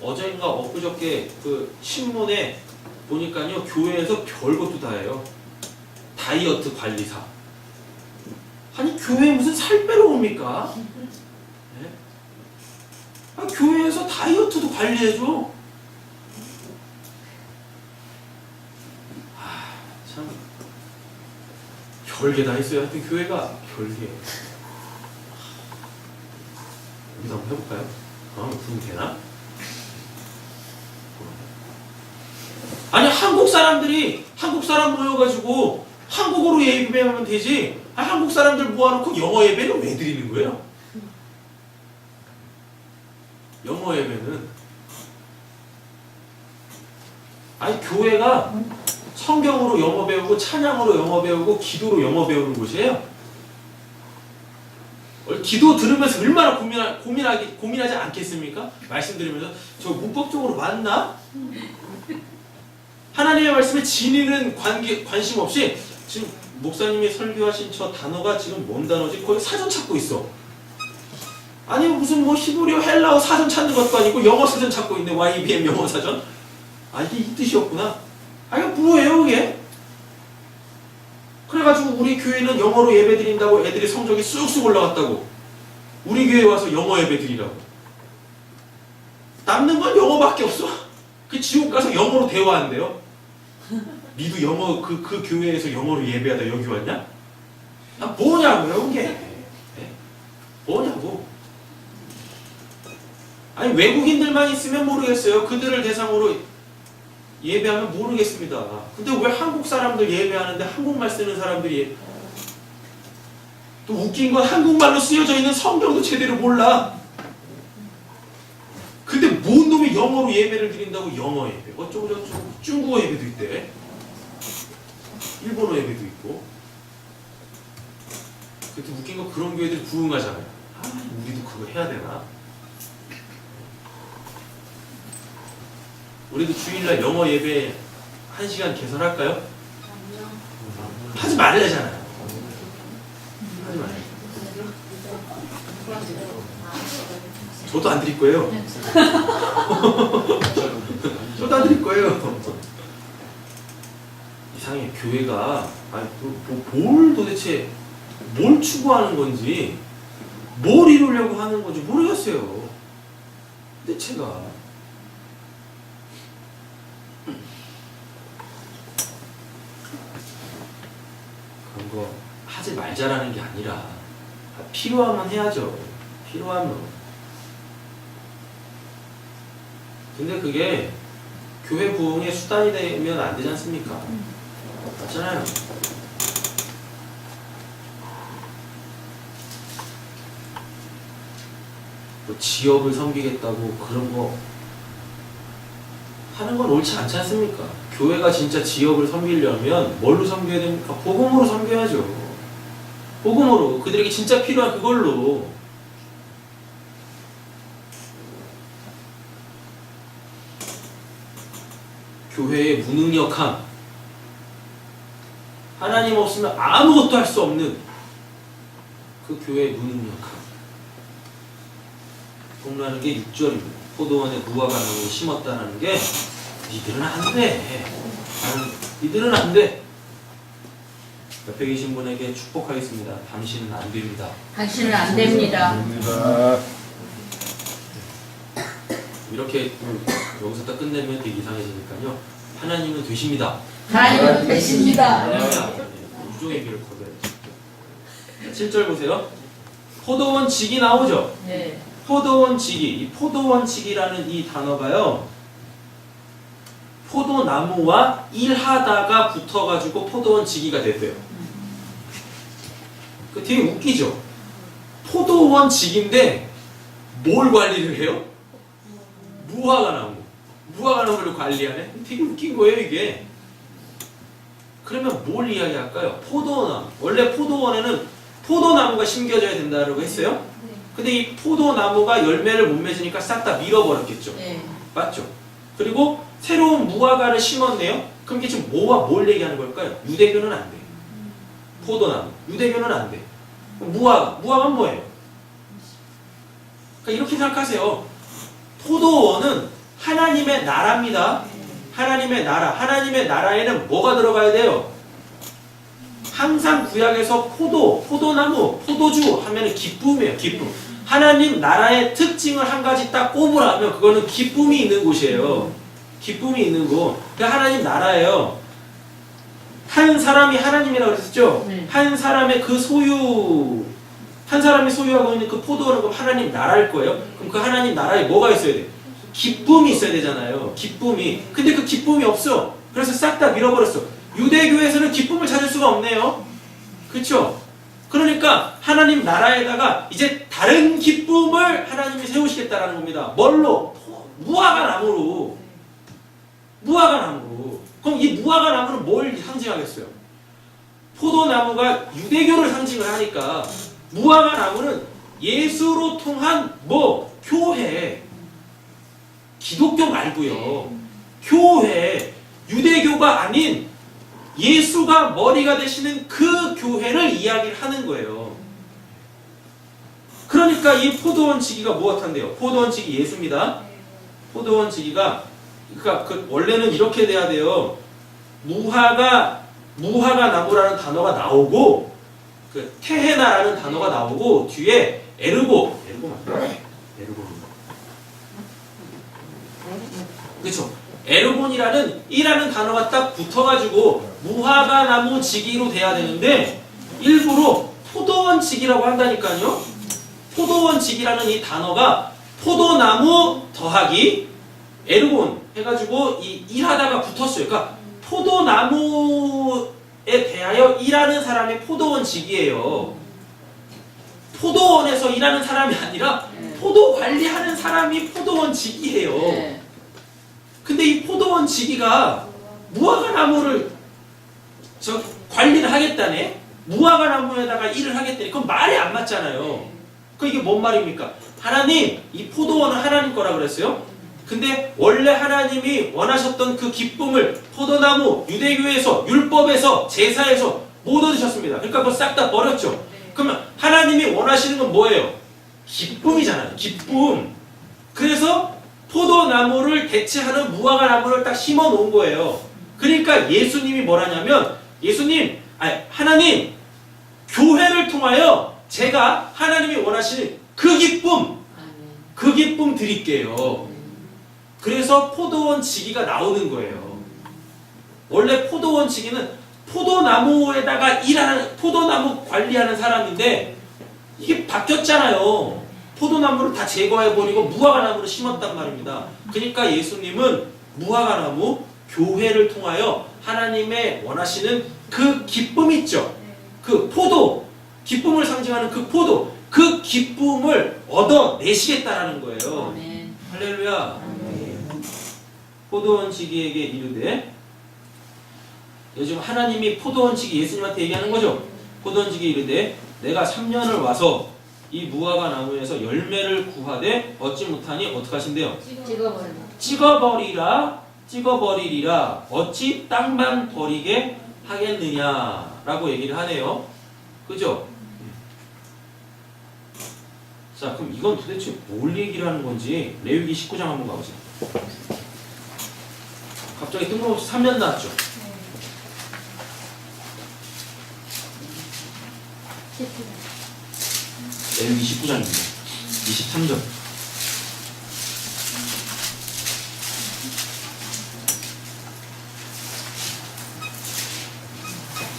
어제인가 엊그저께 그 신문에 보니까요, 교회에서 별것도 다 해요. 다이어트 관리사. 아니, 교회에 무슨 살 빼러 옵니까? 네? 교회에서 다이어트도 관리해줘. 참 별게 다 있어요. 하여튼 교회가 별게. 여기서 한번 해볼까요? 그럼 되나? 아니, 한국 사람 모여가지고 한국어로 예배하면 되지. 한국 사람들 모아놓고 영어 예배는 왜 드리는 거예요? 영어 예배는, 아니, 교회가 성경으로 영어 배우고 찬양으로 영어 배우고 기도로 영어 배우는 곳이에요. 기도 들으면서 얼마나 고민하지 않겠습니까? 말씀 들으면서 저 문법적으로 맞나? 하나님의 말씀에 진리는 관심 없이 지금 목사님이 설교하신 저 단어가 지금 뭔 단어지? 거기 사전 찾고 있어. 아니, 무슨 뭐 히브리어, 헬라어 사전 찾는 것도 아니고 영어 사전 찾고 있네. YBM 영어 사전. 아, 이게 이 뜻이었구나. 아, 이거 뭐예요 그게? 그래가지고 우리 교회는 영어로 예배 드린다고 애들이 성적이 쑥쑥 올라갔다고. 우리 교회에 와서 영어 예배 드리라고. 남는 건 영어밖에 없어. 그 지옥 가서 영어로 대화한대요. 니도 영어 그 교회에서 영어로 예배하다 여기 왔냐? 아, 뭐냐고요 이게. 네? 아니 외국인들만 있으면 모르겠어요. 그들을 대상으로 예배하면 모르겠습니다. 근데 왜 한국 사람들 예배하는데 한국말 쓰는 사람들이 또 웃긴 건 한국말로 쓰여져 있는 성경도 제대로 몰라. 근데 뭔 놈이 영어로 예배를 드린다고 영어 예배 어쩌고 저쩌고 중국어 예배도 있대. 일본어 예배도 있고. 그때 웃긴 건 그런 교회들이 부흥하잖아요. 아, 우리도 그거 해야 되나? 우리도 주일날 영어 예배 1시간 개설할까요? 하지 말래잖아요. 하지 말래. 저도 안 드릴 거예요. 저도 안 드릴 거예요. 이상해. 교회가 아니, 뭘 도대체 뭘 추구하는 건지 뭘 이루려고 하는 건지 모르겠어요. 대체가 그런 거 하지 말자라는 게 아니라 필요하면 해야죠. 필요하면. 근데 그게 교회 부흥의 수단이 되면 안 되지 않습니까? 맞잖아요. 뭐 지역을 섬기겠다고 그런 거 하는 건 옳지 않지 않습니까? 교회가 진짜 지역을 섬기려면 뭘로 섬겨야 됩니까? 복음으로 섬겨야죠. 복음으로 그들에게 진짜 필요한 그걸로. 교회의 무능력함, 하나님 없으면 아무것도 할 수 없는 그 교회의 무능력함. 복라는 게 6절입니다. 포도원에 무화과 나무를 심었다는 게 니들은 안 돼. 니들은 안 돼. 옆에 계신 분에게 축복하겠습니다. 당신은 안 됩니다. 당신은 안 됩니다. 이렇게 여기서 딱 끝내면 되게 이상해지니까요. 하나님은 되십니다. 하나님은 되십니다. 유종의 비를 거둬야죠. 7절 보세요. 포도원 직이 나오죠. 네. 포도원 직이, 이 포도원 직이라는 이 단어가요. 포도나무와 일하다가 붙어가지고 포도원 직이가 됐대요. 그 되게 웃기죠. 포도원 직인데 뭘 관리를 해요? 무화과나무. 무화과나무를 관리하네? 되게 웃긴 거예요, 이게. 그러면 뭘 이야기할까요? 포도나무. 원래 포도원에는 포도나무가 심겨져야 된다고 했어요? 근데 이 포도나무가 열매를 못 맺으니까 싹 다 밀어버렸겠죠. 네. 맞죠? 그리고 새로운 무화과를 심었네요? 그럼 이게 지금 뭐와 뭘 얘기하는 걸까요? 유대교는 안 돼. 포도나무. 유대교는 안 돼. 무화과는 뭐예요? 그러니까 이렇게 생각하세요. 포도원은 하나님의 나라입니다. 하나님의 나라. 하나님의 나라에는 뭐가 들어가야 돼요? 항상 구약에서 포도나무, 포도주 하면은 기쁨이에요. 기쁨. 하나님 나라의 특징을 한 가지 딱 꼽으라면 그거는 기쁨이 있는 곳이에요. 기쁨이 있는 곳. 그게 하나님 나라예요. 한 사람이 하나님이라고 그랬었죠? 네. 한 사람의 그 한 사람이 소유하고 있는 그 포도원은 그럼 하나님 나라일 거예요. 그럼 그 하나님 나라에 뭐가 있어야 돼? 기쁨이 있어야 되잖아요. 기쁨이. 근데 그 기쁨이 없어. 그래서 싹 다 밀어버렸어. 유대교에서는 기쁨을 찾을 수가 없네요. 그렇죠? 그러니까 하나님 나라에다가 이제 다른 기쁨을 하나님이 세우시겠다라는 겁니다. 뭘로? 무화과나무로. 무화과나무로. 그럼 이 무화과나무는 뭘 상징하겠어요? 포도나무가 유대교를 상징을 하니까 무화과나무는 예수로 통한 교회. 기독교 말고요. 교회. 유대교가 아닌 예수가 머리가 되시는 그 교회를 이야기를 하는 거예요. 그러니까 이 포도원 지기가 무엇한데요? 포도원 지기 예수입니다. 포도원 지기가 그러니까 원래는 이렇게 돼야 돼요. 무화과 나무라는 단어가 나오고 그 테헤나라는 단어가 나오고 뒤에 에르고 맞나요? 그렇죠. 에르곤이라는 단어가 딱 붙어가지고 무화과 나무 지기로 돼야 되는데 일부러 포도원 지기라고 한다니까요. 포도원 지기라는 이 단어가 포도나무 더하기 에르곤 해가지고 이 일하다가 붙었어요. 그러니까 포도나무에 대하여 일하는 사람이 포도원직이에요. 포도원에서 일하는 사람이 아니라 포도 관리하는 사람이 포도원직이에요. 네. 근데 이 포도원직이가 무화과나무를 관리를 하겠다네. 무화과나무에다가 일을 하겠다니. 그건 말이 안 맞잖아요. 그 이게 뭔 말입니까? 하나님, 이 포도원은 하나님 거라 그랬어요. 근데 원래 하나님이 원하셨던 그 기쁨을 포도나무, 유대교에서, 율법에서, 제사에서 못 얻으셨습니다. 그러니까 그거 싹 다 버렸죠. 그러면 하나님이 원하시는 건 뭐예요? 기쁨이잖아요. 기쁨. 그래서 포도나무를 대체하는 무화과나무를 딱 심어 놓은 거예요. 그러니까 예수님이 뭐라냐면 하나님, 교회를 통하여 제가 하나님이 원하시는 그 기쁨 드릴게요. 그래서 포도원 지기가 나오는 거예요. 원래 포도원 지기는 포도나무에다가 포도나무 관리하는 사람인데 이게 바뀌었잖아요. 포도나무를 다 제거해버리고 무화과나무를 심었단 말입니다. 그러니까 예수님은 무화과나무, 교회를 통하여 하나님의 원하시는 그 기쁨 있죠. 그 포도, 기쁨을 상징하는 그 포도, 그 기쁨을 얻어내시겠다라는 거예요. 아멘. 할렐루야. 포도원 지기에게 이르되, 요즘 하나님이 포도원 지기 예수님한테 얘기하는 거죠. 포도원 지기 이르되 내가 3년을 와서 이 무화과 나무에서 열매를 구하되 얻지 못하니 어떡하신대요? 찍어버리리라 어찌 땅만 버리게 하겠느냐라고 얘기를 하네요. 그죠? 자, 그럼 이건 도대체 뭘 얘기를 하는 건지 레위기 19장 한번 가보세요. 갑자기 뜬금없이 3년 나왔죠? 레위기 19장입니다. 23절.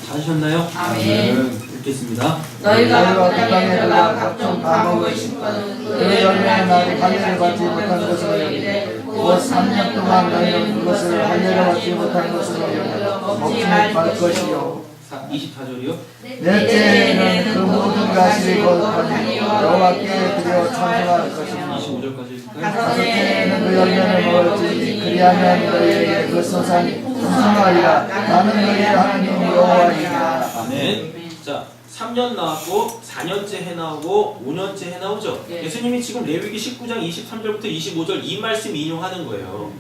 찾으셨나요? 아멘. 읽겠습니다. 너희가 그 땅에 들어가 각종 과목을 심거든 그 열매는 나를 할례를 받지 못한 것으로 여기되 곧 3년 동안 너희는 그것을 할례를 받지 못한 것으로 여기되 먹지 말 것이요. 24절이요. 넷째는 그 모든 가시를 거듭하니 여호와께 드려 찬송할 것이며 25절까지 읽을까요? 다섯째는 그 열매를 먹을지 그리하면 너희에게 그 소산이 풍성하리라. 나는 너희 하나님 여호와이니라. 아멘. 자, 3년 나왔고 4년째 해 나오고 5년째 해 나오죠. 네. 예수님이 지금 레위기 19장 23절부터 25절 이 말씀 인용하는 거예요.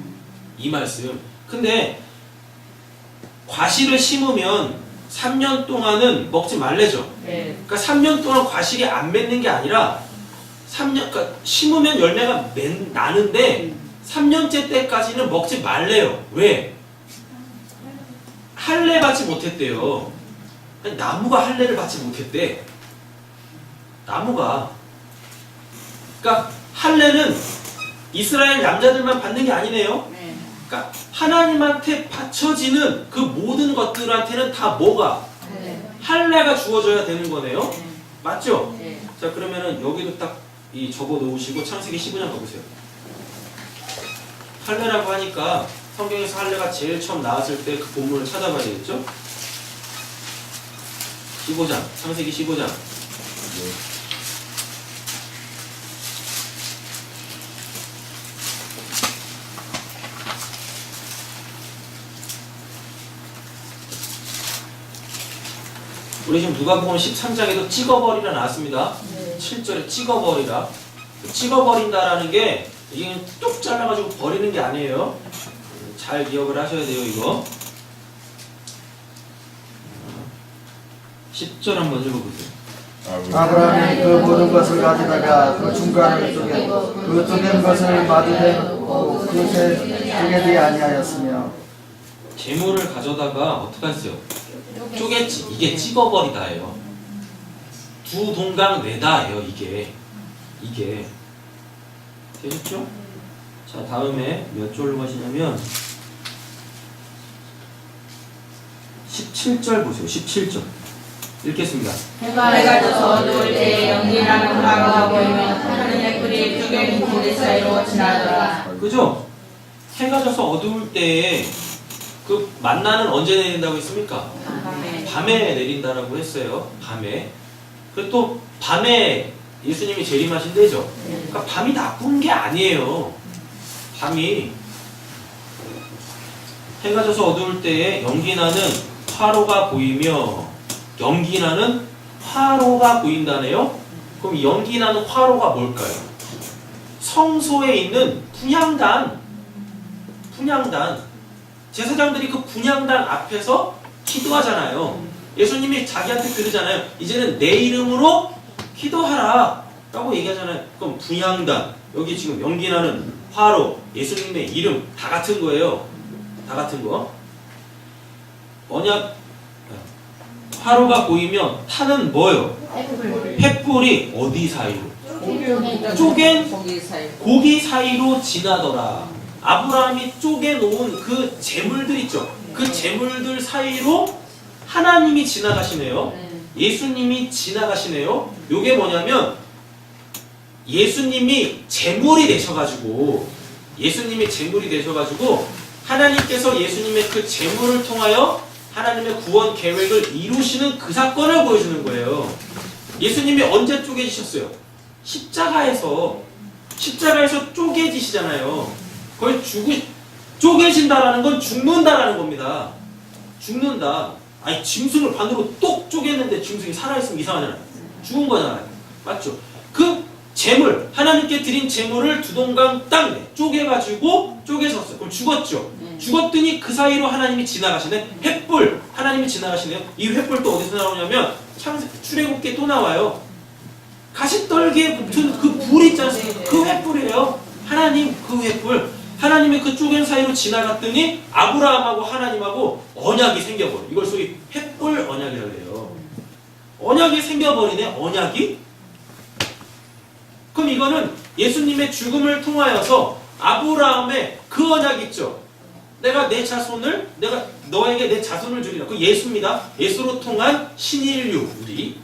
이 말씀. 근데 과실을 심으면 3년 동안은 먹지 말래죠. 네. 그러니까 3년 동안 과실이 안 맺는 게 아니라 3년, 그러니까 심으면 열매가 나는데 3년째 때까지는 먹지 말래요. 왜? 할례 받지 못했대요. 나무가 할례를 받지 못했대. 나무가. 그러니까 할례는 이스라엘 남자들만 받는 게 아니네요. 네. 그러니까 하나님한테 바쳐지는 그 모든 것들한테는 다 뭐가? 네. 할례가 주어져야 되는 거네요. 네. 맞죠? 네. 자, 그러면은 여기도 딱 이 접어 놓으시고 창세기 15장 가보세요. 할례라고 하니까 성경에서 할례가 제일 처음 나왔을 때 그 본문을 찾아봐야 되겠죠? 15장, 창세기 15장. 우리 지금 누가복음 13장에도 찍어버리라 나왔습니다. 네. 7절에 찍어버리라. 찍어버린다라는 게 이게 뚝 잘라가지고 버리는 게 아니에요. 잘 기억을 하셔야 돼요, 이거. 10절 한번 읽어보세요. 아브라함이 그 모든 것을 가져다가 그 중간을 쪼개 그 쪼갠 것을 마주대 놓고 그것에 쪼개지 아니하였으며 재물을 가져다가 어떻게 했어요? 쪼갰지. 이게 찍어버리다예요. 두 동강 내다예요, 이게. 되셨죠? 자, 다음에 몇 절로 가시냐면 17절 보세요. 17절. 읽겠습니다. 해가 져서 어두울 때 연기나는 바가 보이면 하늘의 횃불이 쪼개진 고기 사이로 지나더라. 그죠? 해가 져서 어두울 때에 그 만나는 언제 내린다고 했습니까? 밤에 내린다라고 했어요. 밤에. 그리고 또 밤에 예수님이 재림하신대죠. 그러니까 밤이 나쁜 게 아니에요. 밤이 해가 져서 어두울 때에 연기나는 화로가 보이며 연기나는 화로가 보인다네요. 그럼 연기나는 화로가 뭘까요? 성소에 있는 분향단 제사장들이 그 분향단 앞에서 기도하잖아요. 예수님이 자기한테 그러잖아요. 이제는 내 이름으로 기도하라 라고 얘기하잖아요. 그럼 분향단, 여기 지금 연기나는 화로, 예수님의 이름 다 같은 거예요. 다 같은 거. 언약 화로가 보이면 타는 뭐예요? 횃불이 어디 사이로? 쪼갠 고기 사이로 지나더라. 아브라함이 쪼개놓은 그 재물들 있죠. 그 재물들 사이로 하나님이 지나가시네요. 예수님이 지나가시네요. 요게 뭐냐면 예수님이 재물이 되셔가지고 하나님께서 예수님의 그 재물을 통하여 하나님의 구원 계획을 이루시는 그 사건을 보여주는 거예요. 예수님이 언제 쪼개지셨어요? 십자가에서 쪼개지시잖아요. 거의 쪼개진다라는 건 죽는다라는 겁니다. 죽는다. 아니 짐승을 반으로 똑 쪼개는데 짐승이 살아있으면 이상하잖아요. 죽은 거잖아요. 맞죠? 그 재물, 하나님께 드린 재물을 두동강 땅 쪼개가지고 쪼개셨어요. 그럼 죽었죠. 죽었더니 그 사이로 하나님이 지나가시네. 횃불, 하나님이 지나가시네요. 이 횃불 또 어디서 나오냐면 출애굽기에 또 나와요. 가시떨기에 붙은 그 불 있지 않습니까? 그 횃불이에요. 하나님 그 횃불. 하나님의 그 쪼갠 사이로 지나갔더니 아브라함하고 하나님하고 언약이 생겨버려. 이걸 소위 횃불 언약이라고 해요. 언약이 생겨버리네. 언약이? 그럼 이거는 예수님의 죽음을 통하여서 아브라함의 그 언약 있죠. 내가 너에게 내 자손을 주리라. 그 예수입니다. 예수로 통한 신인류, 우리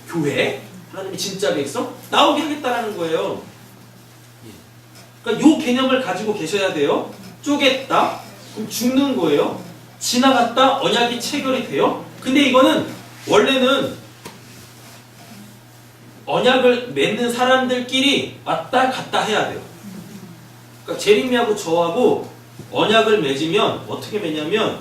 교회, 하나님의 진짜 백성 나오게 하겠다라는 거예요. 그러니까 이 개념을 가지고 계셔야 돼요. 쪼갰다, 그럼 죽는 거예요. 지나갔다, 언약이 체결이 돼요. 근데 이거는 원래는 언약을 맺는 사람들끼리 왔다 갔다 해야 돼요. 그러니까 제림이하고 저하고 언약을 맺으면 어떻게 맺냐면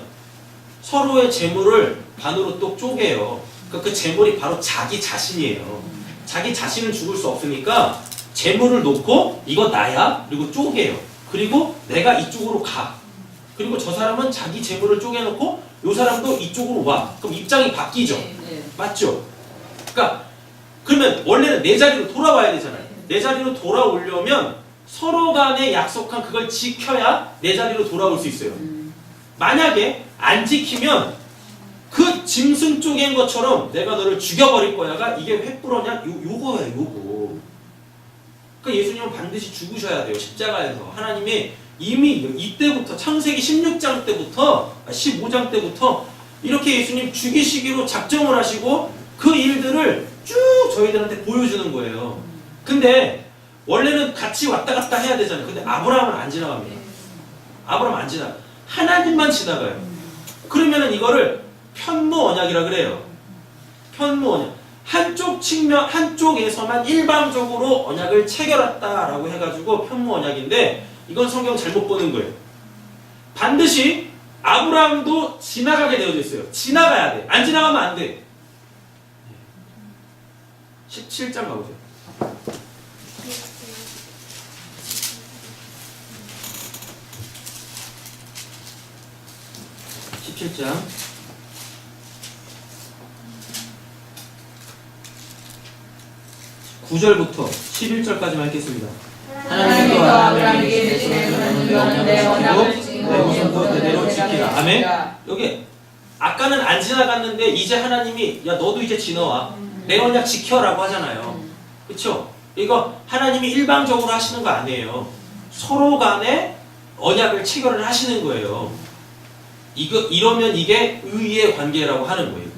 서로의 재물을 반으로 또 쪼개요. 그러니까 그 재물이 바로 자기 자신이에요. 자기 자신은 죽을 수 없으니까 재물을 놓고 이거 나야. 그리고 쪼개요. 그리고 내가 이쪽으로 가. 그리고 저 사람은 자기 재물을 쪼개놓고 요 사람도 이쪽으로 와. 그럼 입장이 바뀌죠. 맞죠? 그러니까 그러면 원래는 내 자리로 돌아와야 되잖아요. 내 자리로 돌아오려면 서로 간에 약속한 그걸 지켜야 내 자리로 돌아올 수 있어요. 만약에 안 지키면 그 짐승 쪼갠 것처럼 내가 너를 죽여버릴 거야가 이게 횃불어냐? 요거예요. 요거. 그러니까 예수님은 반드시 죽으셔야 돼요. 십자가에서. 하나님이 이미 이때부터 창세기 16장 때부터 15장 때부터 이렇게 예수님 죽이시기로 작정을 하시고 그 일들을 쭉 저희들한테 보여주는 거예요. 근데 원래는 같이 왔다 갔다 해야 되잖아요. 근데 아브라함은 안 지나갑니다. 아브라함 안 지나가. 하나님만 지나가요. 그러면은 이거를 편무 언약이라 그래요. 편무 언약. 한쪽 측면, 한쪽에서만 일방적으로 언약을 체결했다라고 해가지고 편무 언약인데 이건 성경 잘못 보는 거예요. 반드시 아브라함도 지나가게 되어져 있어요. 지나가야 돼. 안 지나가면 안 돼. 17장 가보세요. 17장 9절부터 11절까지만 읽겠습니다. 하나님도 아브라함에게 내세우는 내 언약을 지키고 내 후손도 대대로 지키라. 아멘. 여기 아까는 안 지나갔는데 이제 하나님이 야 너도 이제 지나와. 내 언약 지켜라고 하잖아요. 그렇죠? 이거 하나님이 일방적으로 하시는 거 아니에요. 서로 간에 언약을 체결을 하시는 거예요. 이러면 이게 의의 관계라고 하는 거예요.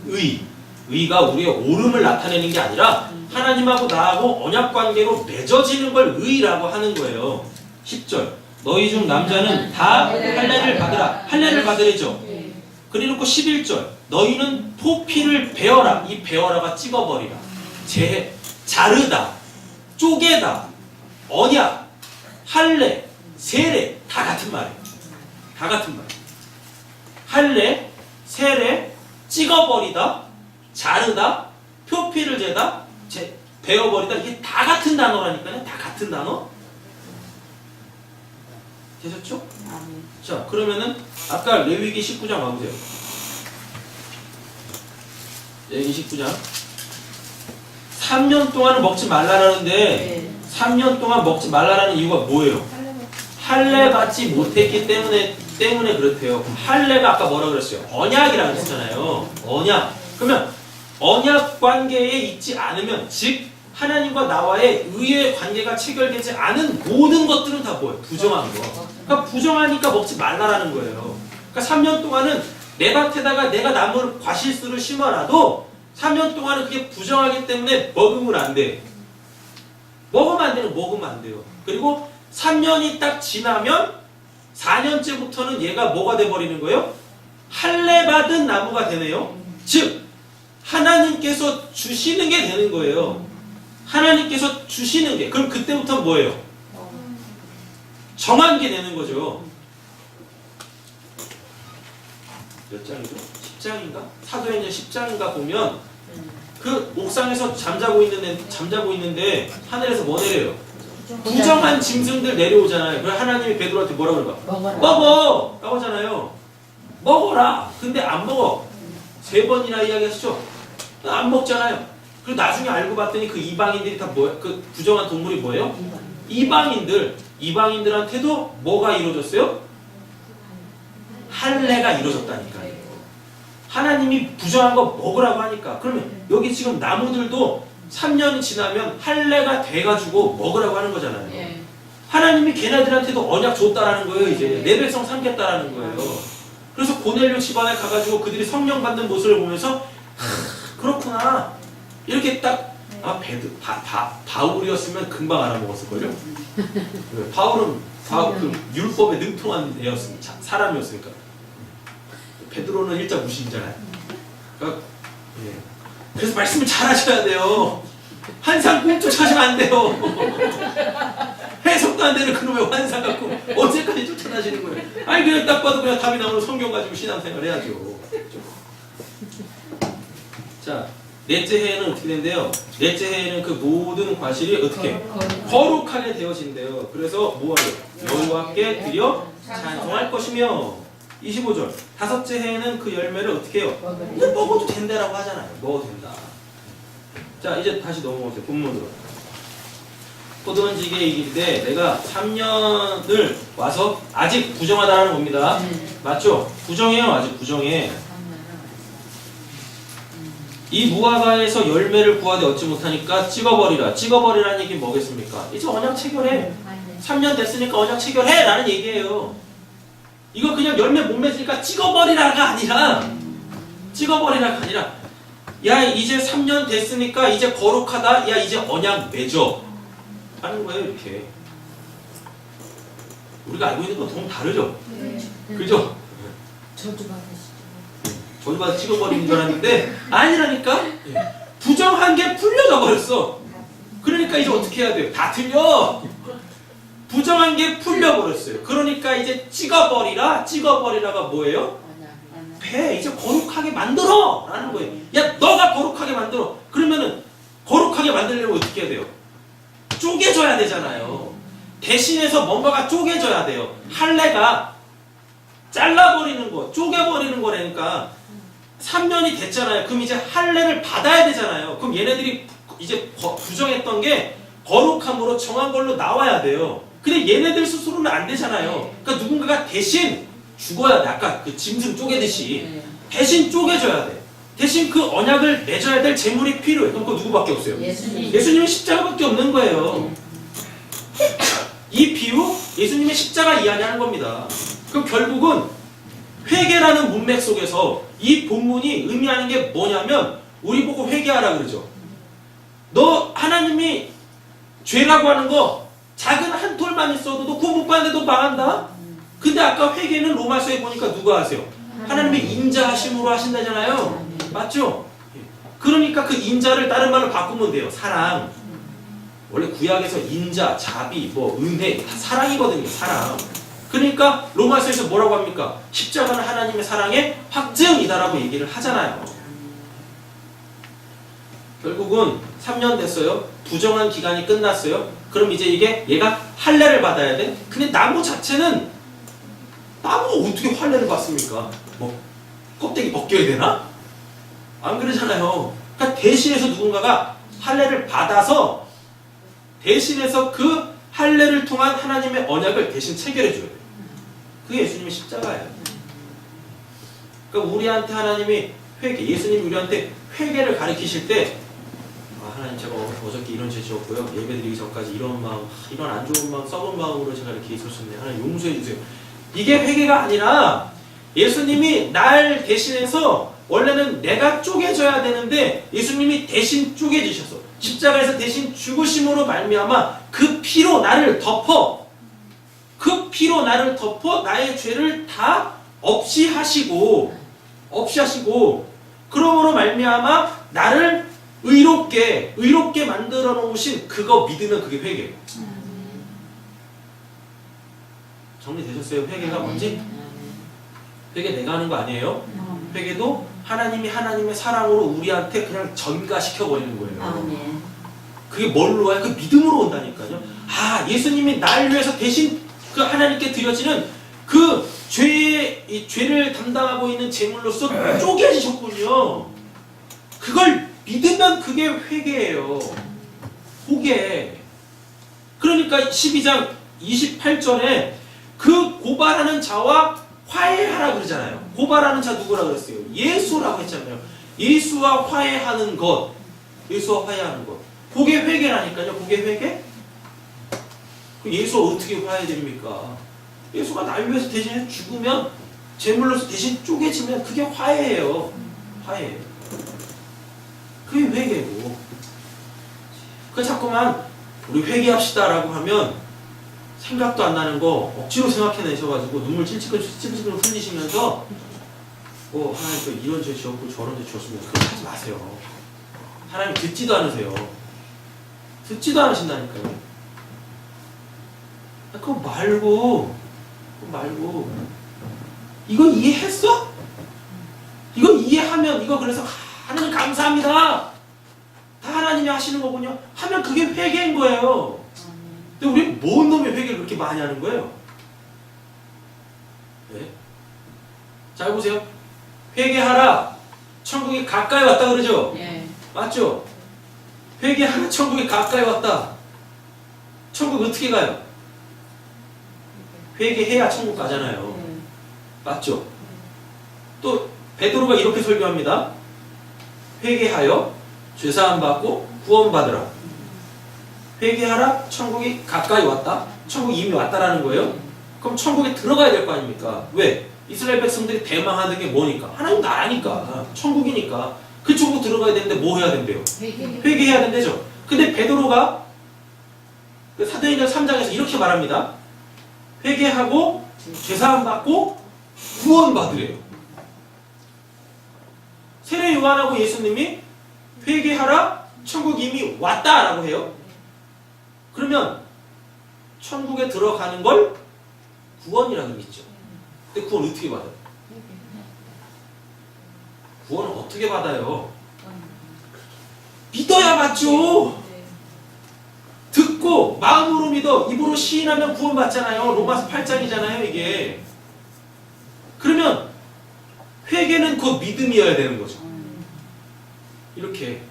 의가 우리의 옳음을 나타내는 게 아니라 하나님하고 나하고 언약관계로 맺어지는 걸 의라고 하는 거예요. 10절 너희 중 남자는 다 할례를 받으라. 할례를 받으래죠. 그래놓고 11절 너희는 포피를 베어라. 이 베어라가 찍어버리라. 자르다, 쪼개다, 언약, 할례, 세례 다 같은 말이에요. 다 같은 말. 할례, 세례, 찍어버리다, 자르다, 표피를 재다, 베어버리다 이게 다 같은 단어라니까요. 다 같은 단어. 되셨죠? 자 그러면은 아까 레위기 19장 가보세요. 레위기 19장 3년 동안은 먹지 말라라는데 3년 동안 먹지 말라라는 이유가 뭐예요? 할례 받지 못했기 때문에 그렇대요. 그럼 할례가 아까 뭐라 그랬어요? 언약이라고 했잖아요. 언약. 그러면 언약 관계에 있지 않으면 즉 하나님과 나와의 의의 관계가 체결되지 않은 모든 것들은 다 뭐예요? 부정한 거. 그러니까 부정하니까 먹지 말라라는 거예요. 그러니까 3년 동안은 내 밭에다가 내가 나무 과실수를 심어놔도 3년 동안은 그게 부정하기 때문에 먹으면 안 돼. 먹으면 안 돼요. 그리고 3년이 딱 지나면 4년째부터는 얘가 뭐가 돼버리는 거예요? 할례 받은 나무가 되네요. 즉 하나님께서 주시는 게 되는 거예요. 하나님께서 주시는 게. 그럼 그때부터는 뭐예요? 정한 게 되는 거죠. 몇 장이죠? 10장인가? 사도행전 10장인가 보면 그 옥상에서 잠자고 있는데 하늘에서 뭐 내려요? 부정한 짐승들 내려오잖아요. 그래서 하나님이 베드로한테 뭐라 그럴까? 먹어! 라고 하잖아요. 먹어라! 근데 안 먹어. 3번이나 이야기하시죠? 안 먹잖아요. 그리고 나중에 알고 봤더니 그 이방인들이 다 뭐야? 그 부정한 동물이 뭐예요? 이방인들한테도 뭐가 이루어졌어요? 할례가 이루어졌다니까요. 하나님이 부정한 거 먹으라고 하니까. 그러면 여기 지금 나무들도 3년이 지나면 할례가 돼가지고 먹으라고 하는 거잖아요. 하나님이 걔네들한테도 언약 줬다라는 거예요. 이제 내 백성 삼겠다라는 거예요. 그래서 고넬료 집안에 가가지고 그들이 성령 받는 모습을 보면서 그렇구나 이렇게 딱 바울이었으면 금방 알아먹었을걸요. 바울은 그 율법에 능통한 애였으니까 사람이었으니까. 베드로는 일자 무신이잖아요. 그러니까, 그래서 말씀을 잘 하셔야 돼요. 환상 꿈쫓 하시면 안 돼요. 해석도 안 되는 그놈의 환상 갖고 언제까지 쫓아다니는 거예요. 아니 그냥 딱 봐도 그냥 답이 나오는 성경 가지고 신앙생활 해야죠. 자, 넷째 해에는 어떻게 된대요? 넷째 해에는 그 모든 과실이 어떻게? 거룩하게 되어진대요. 그래서 뭐하래요? 여호와께 드려 찬송할 것이며 25절 다섯째 해에는 그 열매를 어떻게 해요? 먹어도 된다라고 하잖아요. 먹어도 된다. 자 이제 다시 넘어오세요. 본문으로. 포도원지기에 이기되 내가 3년을 와서 아직 부정하다라는 겁니다. 맞죠? 부정해요. 아직 부정해. 이 무화과에서 열매를 구하되 얻지 못하니까 찍어버리라. 찍어버리라는 얘기 뭐겠습니까? 이제 언약 체결해. 3년 됐으니까 언약 체결해 라는 얘기예요. 이거 그냥 열매 못 맺으니까 찍어버리라가 아니라 야 이제 3년 됐으니까 이제 거룩하다. 야 이제 언약 맺어 하는 거예요. 이렇게 우리가 알고 있는 건 너무 다르죠? 그죠? 저도 봐서 찍어버리는 줄 알았는데 아니라니까. 부정한 게 풀려져 버렸어. 그러니까 이제 어떻게 해야 돼요? 다 틀려. 부정한 게 풀려버렸어요. 그러니까 이제 찍어버리라가 뭐예요? 이제 거룩하게 만들어! 라는 거예요. 야 너가 거룩하게 만들어. 그러면은 거룩하게 만들려면 어떻게 해야 돼요? 쪼개져야 되잖아요. 대신해서 뭔가가 쪼개져야 돼요. 할례가 잘라버리는 거, 쪼개버리는 거라니까 3년이 됐잖아요. 그럼 이제 할례를 받아야 되잖아요. 그럼 얘네들이 이제 부정했던 게 거룩함으로 정한 걸로 나와야 돼요. 근데 얘네들 스스로는 안 되잖아요. 그러니까 누군가가 대신 죽어야 돼. 아까 그 짐승 쪼개듯이 대신 쪼개져야 돼. 대신 그 언약을 맺어야 될 재물이 필요해. 그럼 그 누구밖에 없어요? 예수님은 십자가밖에 없는 거예요. 이 비유 예수님의 십자가 이야기하는 겁니다. 그럼 결국은 회개라는 문맥 속에서 이 본문이 의미하는 게 뭐냐면 우리 보고 회개하라 그러죠. 너 하나님이 죄라고 하는 거 작은 한 톨만 있어도 너 구원 못 받는데도 망한다? 근데 아까 회개는 로마서에 보니까 누가 하세요? 하나님의 인자하심으로 하신다잖아요. 맞죠? 그러니까 그 인자를 다른 말로 바꾸면 돼요. 사랑. 원래 구약에서 인자, 자비, 뭐 은혜 다 사랑이거든요. 사랑. 그러니까 로마서에서 뭐라고 합니까? 십자가는 하나님의 사랑의 확증이다라고 얘기를 하잖아요. 결국은 3년 됐어요. 부정한 기간이 끝났어요. 그럼 이제 이게 얘가 할례를 받아야 돼? 근데 나무 자체는 나무 어떻게 할례를 받습니까? 뭐 껍데기 벗겨야 되나? 안 그러잖아요. 그러니까 대신해서 누군가가 할례를 받아서 대신해서 그 할례를 통한 하나님의 언약을 대신 체결해 줘야 돼요. 그게 예수님의 십자가예요. 그러니까 우리한테 하나님이 회개, 예수님이 우리한테 회개를 가르치실 때 하나님 제가 어저께 이런 죄 지었고요. 예배드리기 전까지 이런 마음, 이런 안 좋은 마음, 썩은 마음으로 제가 이렇게 있었었네요. 하나님 용서해 주세요. 이게 회개가 아니라 예수님이 날 대신해서 원래는 내가 쪼개져야 되는데 예수님이 대신 쪼개지셔서 십자가에서 대신 죽으심으로 말미암아 그 피로 나를 덮어 나의 죄를 다 없이 하시고 그러므로 말미암아 나를 의롭게 만들어 놓으신 그거 믿으면 그게 회개예요. 정리되셨어요? 회개가 뭔지? 회개 내가 하는 거 아니에요? 회개도 하나님이 하나님의 사랑으로 우리한테 그냥 전가시켜 버리는 거예요. 그게 뭘로 와요? 그 믿음으로 온다니까요. 아, 예수님이 날 위해서 대신 그 하나님께 드려지는 그 죄를 담당하고 있는 제물로서 쪼개지셨군요. 그걸 믿으면 그게 회개예요. 회개. 그러니까 12장 28절에 그 고발하는 자와 화해하라 그러잖아요. 고발하는 자 누구라 그랬어요? 예수라고 했잖아요. 예수와 화해하는 것. 그게 회개라니까요. 그게 회개? 예수와 어떻게 화해됩니까? 예수가 날 위해서 대신 죽으면 제물로서 대신 쪼개지면 그게 화해예요. 화해. 그게 회개고. 그 자꾸만 우리 회개합시다라고 하면 생각도 안 나는 거 억지로 생각해내셔가지고 눈물 찔찔끔 흘리시면서 하나님 또 이런 죄 지었고 저런 죄 지었으면 그렇게 하지 마세요. 하나님 듣지도 않으세요. 듣지도 않으신다니까요. 그거 말고 이거 이해했어? 이거 이해하면 이거 그래서 하나님 감사합니다. 다 하나님이 하시는 거군요. 하면 그게 회개인 거예요. 근데 우리 뭔 놈의 회개를 그렇게 많이 하는 거예요? 네? 잘 보세요. 회개하라. 천국이 가까이 왔다 그러죠? 네. 맞죠? 회개하라. 천국이 가까이 왔다. 천국 어떻게 가요? 회개해야 천국 가잖아요. 맞죠? 또 베드로가 이렇게 설교합니다. 회개하여 죄사함 받고 구원받으라. 회개하라. 천국이 가까이 왔다. 천국이 이미 왔다라는 거예요. 그럼 천국에 들어가야 될 거 아닙니까? 왜? 이스라엘 백성들이 대망하는 게 뭐니까? 하나님 나라니까. 천국이니까. 그 천국 들어가야 되는데 뭐 해야 된대요? 회개해야 된대죠. 근데 베드로가 사도행전 3장에서 이렇게 말합니다. 회개하고 죄사함 받고 구원받으래요. 세례 요한하고 예수님이 회개하라. 천국 이미 왔다라고 해요. 그러면 천국에 들어가는 걸 구원이라고 믿죠. 근데 구원 어떻게 받아요? 구원은 어떻게 받아요? 믿어야 받죠. 듣고 마음으로 믿어 입으로 시인하면 구원 받잖아요. 로마서 8장이잖아요 이게. 그러면 회개는 곧 믿음이어야 되는 거죠. 이렇게.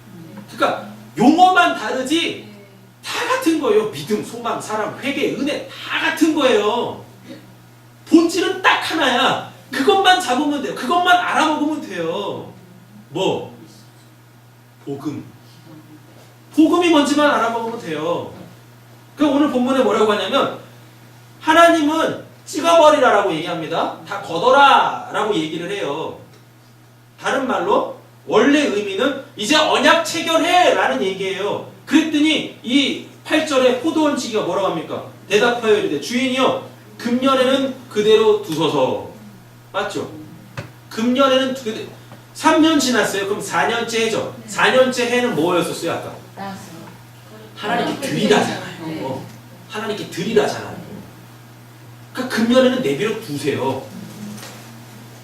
그러니까 용어만 다르지 다 같은 거예요. 믿음, 소망, 사랑, 회개, 은혜 다 같은 거예요. 본질은 딱 하나야. 그것만 잡으면 돼요. 그것만 알아먹으면 돼요. 뭐? 복음. 복음이 뭔지만 알아먹으면 돼요. 그 오늘 본문에 뭐라고 하냐면 하나님은 찍어버리라라고 얘기합니다. 다 걷어라 라고 얘기를 해요. 다른 말로 원래 의미는 이제 언약 체결해 라는 얘기예요. 그랬더니 이 8절에 포도원지기가 뭐라고 합니까? 대답하여 이르되 주인이여 금년에는 그대로 두소서. 맞죠? 금년에는 3년 지났어요. 그럼 4년째 해죠. 4년째 해는 뭐였었어요 아까? 하나님께 드리라잖아요. 하나님께 드리라잖아요. 그러니까 금년에는 내버려 두세요.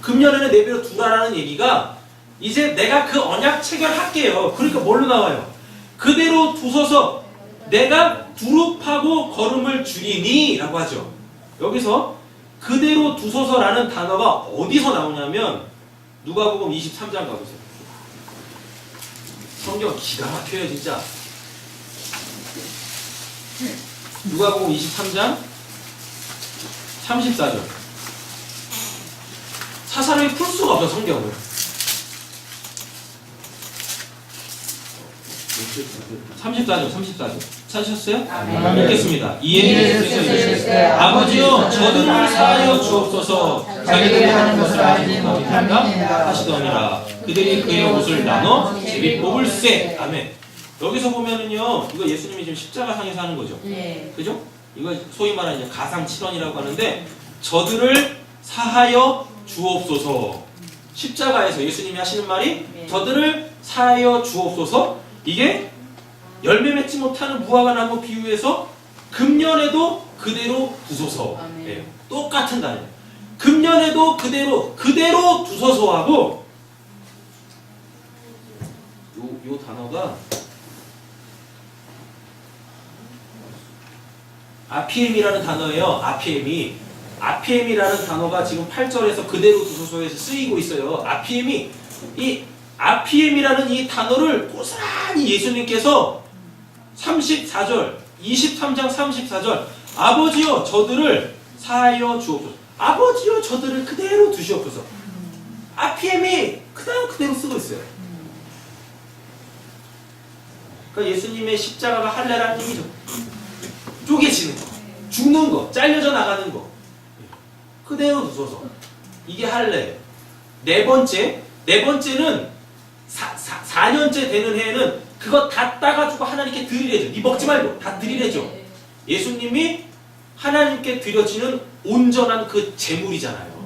금년에는 내버려 두라라는 얘기가 이제 내가 그 언약 체결할게요. 그러니까 뭘로 나와요? 그대로 두소서 내가 두릅하고 걸음을 줄이니 라고 하죠. 여기서 그대로 두소서라는 단어가 어디서 나오냐면 누가복음 23장 가보세요. 성경 기가 막혀요 진짜. 누가복음 23장 34절. 사사로이 풀 수가 없어 성경을. 34절 찾으셨어요? 읽겠습니다. 이에 예수께서 이르시되 아버지여 저들을 사하여 주옵소서 자기들이 하는 것을 알지 못한다 하시더니라. 그들이 그의 옷을 나눠 제비 뽑을세. 아멘. 여기서 보면은요 이거 예수님이 지금 십자가상에서 하는 거죠. 그죠? 이거 소위 말하는 이제 가상칠언이라고 하는데 저들을 사하여 주옵소서. 십자가에서 예수님이 하시는 말이 저들을 사하여 주옵소서. 이게 열매 맺지 못하는 무화과나무 비유에서 금년에도 그대로 두소서. 네, 똑같은 단어예요. 금년에도 그대로 두소서하고 요 단어가 아피엠이라는 단어예요. 아피엠이라는 단어가 지금 8절에서 그대로 두소서에서 쓰이고 있어요. 아피엠이라는 이 단어를 고스란히 예수님께서 34절, 23장 34절 아버지여 저들을 사하여 주옵소서. 아버지여 저들을 그대로 두시옵소서. 아피엠이 그대로 쓰고 있어요. 그러니까 예수님의 십자가가 할례라는 얘기죠. 쪼개지는 거, 죽는 거, 잘려져 나가는 거 그대로 두소서. 이게 할례예요. 네 번째는 4년째 되는 해에는 그거 다 따가지고 하나님께 드리래죠. 네 먹지 말고 다 드리래죠. 예수님이 하나님께 드려지는 온전한 그 제물이잖아요.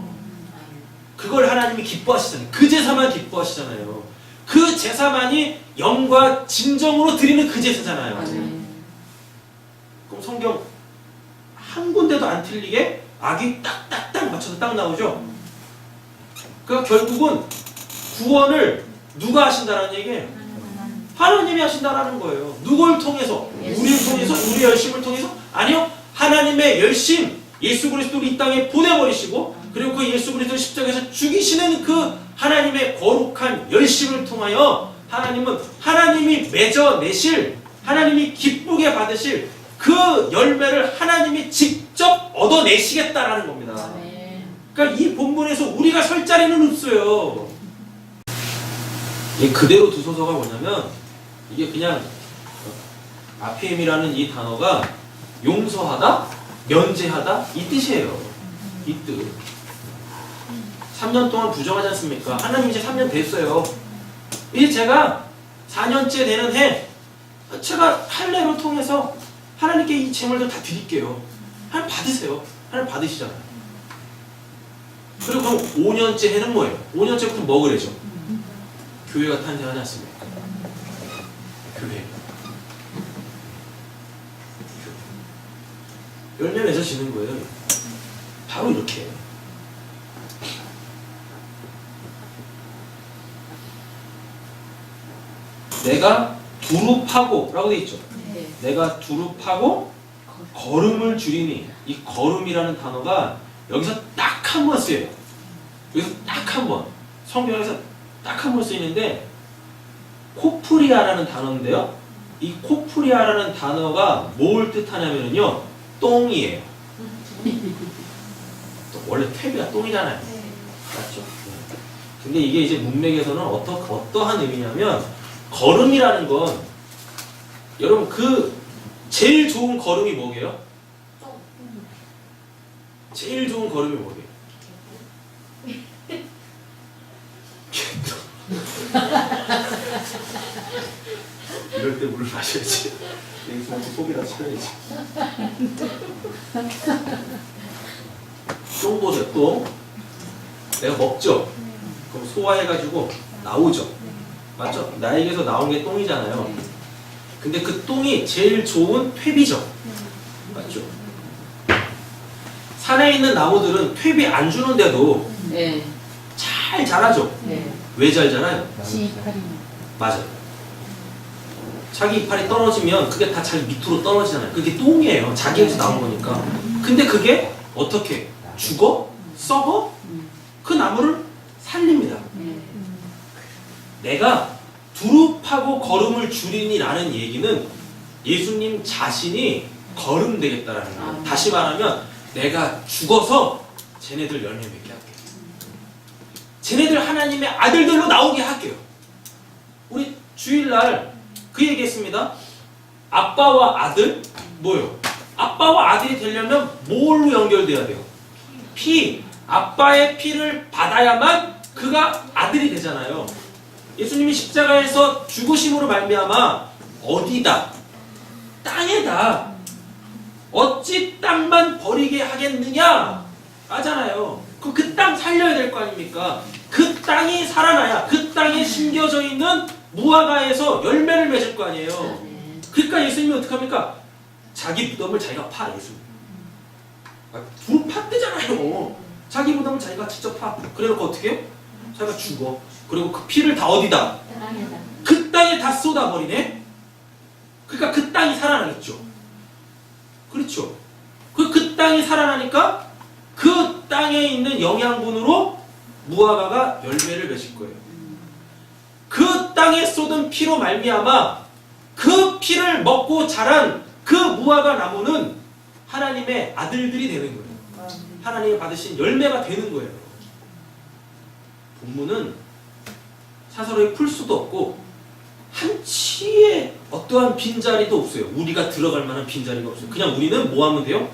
그걸 하나님이 기뻐하시잖아요. 그 제사만 기뻐하시잖아요. 그 제사만이 영과 진정으로 드리는 그 제사잖아요. 그럼 성경 한 군데도 안 틀리게 악이 딱딱딱 맞춰서 딱 나오죠. 그러니까 결국은 구원을 누가 하신다라는 얘기예요. 하나님이 하신다라는 거예요. 누굴 통해서? 우리를 통해서? 우리 열심을 통해서? 아니요. 하나님의 열심, 예수 그리스도를 이 땅에 보내버리시고 그리고 그 예수 그리스도를 십자가에서 죽이시는 그 하나님의 거룩한 열심을 통하여 하나님은 하나님이 맺어내실, 하나님이 기쁘게 받으실 그 열매를 하나님이 직접 얻어내시겠다라는 겁니다. 그러니까 이 본문에서 우리가 설 자리는 없어요. 이 그대로 두소서가 뭐냐면 이게 그냥 아피엠이라는 이 단어가 용서하다, 면제하다 이 뜻이에요. 이 뜻. 3년 동안 부정하지 않습니까? 하나님 이제 3년 됐어요. 이제 제가 4년째 되는 해 제가 할례를 통해서 하나님께 이 제물들 다 드릴게요. 하나님 받으세요. 하나님 받으시잖아요. 그리고 그럼 5년째 해는 뭐예요? 5년째부터 뭐 그래죠? 교회가 탄생하지 않습니까? 교회. 열매 맺어지는 거예요. 바로 이렇게. 내가 두릅하고 라고 돼 있죠. 내가 두릅하고 걸음을 줄이니. 이 걸음이라는 단어가 여기서 딱 한 번 쓰여요. 여기서 딱 한 번. 성경에서 딱 한 번 쓰이는데 코프리아라는 단어인데요. 이 코프리아라는 단어가 뭘 뜻하냐면요. 똥이에요. 원래 퇴비가 똥이잖아요. 맞죠? 근데 이게 이제 문맥에서는 어떠한 의미냐면 걸음이라는 건 여러분 그 제일 좋은 걸음이 뭐게요? 제일 좋은 걸음이 뭐게요? 이럴 때 물을 마셔야지. 여기서 속이라 쳐야지. 똥 보세요. 똥. 내가 먹죠. 그럼 소화해가지고 나오죠. 맞죠? 나에게서 나온 게 똥이잖아요. 근데 그 똥이 제일 좋은 퇴비죠. 맞죠? 산에 있는 나무들은 퇴비 안 주는데도 네. 잘 자라죠. 네. 왜 잘 자라요? 지파리. 맞아요. 자기 이파리 떨어지면 그게 다 자기 밑으로 떨어지잖아요. 그게 똥이에요. 자기에서 나온 거니까. 근데 그게 어떻게 죽어? 썩어? 그 나무를 살립니다. 내가 두릅하고 거름을 줄이니라는 얘기는 예수님 자신이 거름 되겠다라는 거예요. 다시 말하면 내가 죽어서 쟤네들 열매 맺게 할게요. 쟤네들 하나님의 아들들로 나오게 할게요. 우리 주일날 그 얘기했습니다. 아빠와 아들 뭐요? 아빠와 아들이 되려면 뭘로 연결돼야 돼요? 피. 아빠의 피를 받아야만 그가 아들이 되잖아요. 예수님이 십자가에서 죽으심으로 말미암아 어디다? 땅에다. 어찌 땅만 버리게 하겠느냐? 하잖아요. 그럼 그 땅 살려야 될 거 아닙니까? 그 땅이 살아나야 그 땅에 심겨져 있는 무화과에서 열매를 맺을 거 아니에요. 그러니까 예수님이 어떻게 합니까? 자기 무덤을 자기가 파. 예수님. 둘 팠대잖아요. 자기 무덤을 자기가 직접 파. 그래놓고 어떻게 해요? 자기가 죽어. 그리고 그 피를 다 어디다? 그 땅에 다 쏟아버리네? 그러니까 그 땅이 살아나겠죠. 그렇죠. 그 땅이 살아나니까 그 땅에 있는 영양분으로 무화과가 열매를 맺을 거예요. 그 땅에 쏟은 피로 말미암아 그 피를 먹고 자란 그 무화과 나무는 하나님의 아들들이 되는 거예요. 하나님이 받으신 열매가 되는 거예요. 본문은 사서로이 풀 수도 없고 한치의 어떠한 빈자리도 없어요. 우리가 들어갈 만한 빈자리가 없어요. 그냥 우리는 뭐 하면 돼요?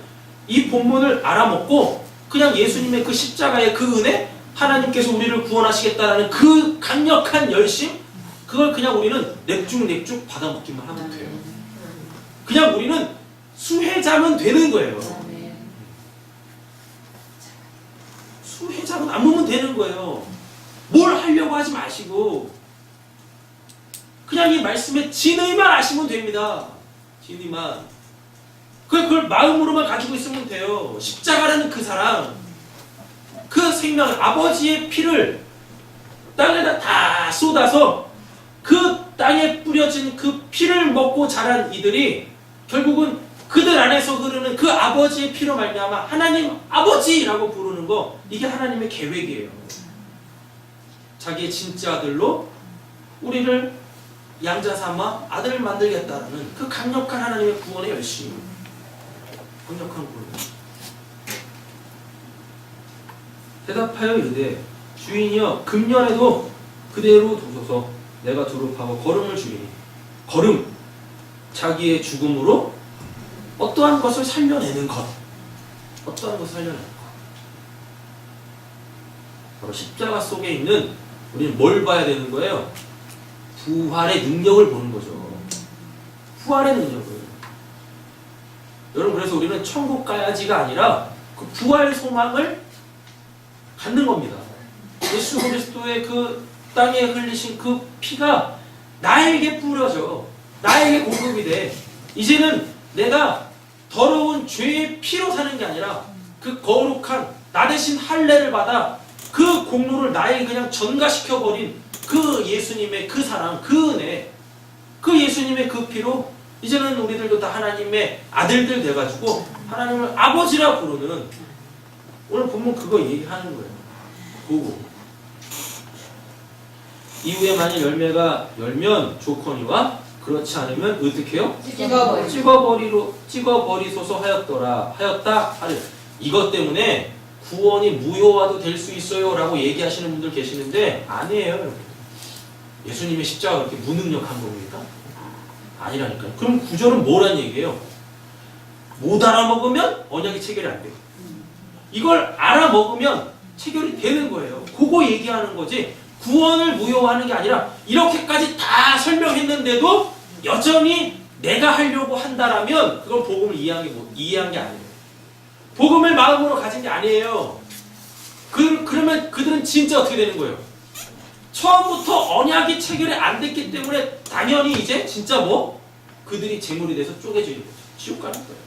이 본문을 알아먹고 그냥 예수님의 그 십자가의 그 은혜, 하나님께서 우리를 구원하시겠다라는 그 강력한 열심, 그걸 그냥 우리는 냅죽 받아먹기만 하면 돼요. 그냥 우리는 수혜자면 되는 거예요. 수혜자면 안으면 되는 거예요. 뭘 하려고 하지 마시고 그냥 이 말씀의 진의만 아시면 됩니다. 진의만. 그걸 마음으로만 가지고 있으면 돼요. 십자가라는 그 사랑, 그 생명, 아버지의 피를 땅에다 다 쏟아서 그 땅에 뿌려진 그 피를 먹고 자란 이들이 결국은 그들 안에서 흐르는 그 아버지의 피로 말미암아 하나님 아버지라고 부르는 거, 이게 하나님의 계획이에요. 자기의 진짜 아들로 우리를 양자 삼아 아들을 만들겠다라는 그 강력한 하나님의 구원의 열심, 강력한 구원. 대답하여 이르되 주인이여 금년에도 그대로 두소서. 내가 두릅하고 거름을 주리니. 거름, 자기의 죽음으로 어떠한 것을 살려내는 것, 어떠한 것을 살려내는 것. 바로 십자가 속에 있는 우리는 뭘 봐야 되는 거예요? 부활의 능력을 보는 거죠. 부활의 능력을. 여러분, 그래서 우리는 천국 가야지가 아니라 그 부활 소망을 갖는 겁니다. 예수 그리스도의 그 땅에 흘리신 그 피가 나에게 뿌려져, 나에게 공급이 돼. 이제는 내가 더러운 죄의 피로 사는 게 아니라 그 거룩한 나 대신 할례를 받아 그 공로를 나에게 그냥 전가시켜버린 그 예수님의 그 사랑, 그 은혜, 그 예수님의 그 피로 이제는 우리들도 다 하나님의 아들들 돼가지고 하나님을 아버지라 부르는, 오늘 보면 그거 얘기하는 거예요. 보고 이후에 만일 열매가 열면 좋거니와 그렇지 않으면 어떻게 해요? 찍어버리소서 하였다 하를. 이것 때문에 구원이 무효화도 될 수 있어요 라고 얘기하시는 분들 계시는데 아니에요, 여러분. 예수님의 십자가가 그렇게 무능력한 겁니까? 아니라니까요. 그럼 구절은 뭐란 얘기예요? 못 알아먹으면 언약이 체결이 안 돼요. 이걸 알아먹으면 체결이 되는 거예요. 그거 얘기하는 거지. 구원을 무효화하는 게 아니라 이렇게까지 다 설명했는데도 여전히 내가 하려고 한다라면 그건 복음을 이해한 게 아니에요. 복음을 마음으로 가진 게 아니에요. 그러면 그들은 진짜 어떻게 되는 거예요? 처음부터 언약이 체결이 안 됐기 때문에 당연히 이제 진짜 그들이 제물이 돼서 쪼개지는 거죠. 지옥 가는 거예요.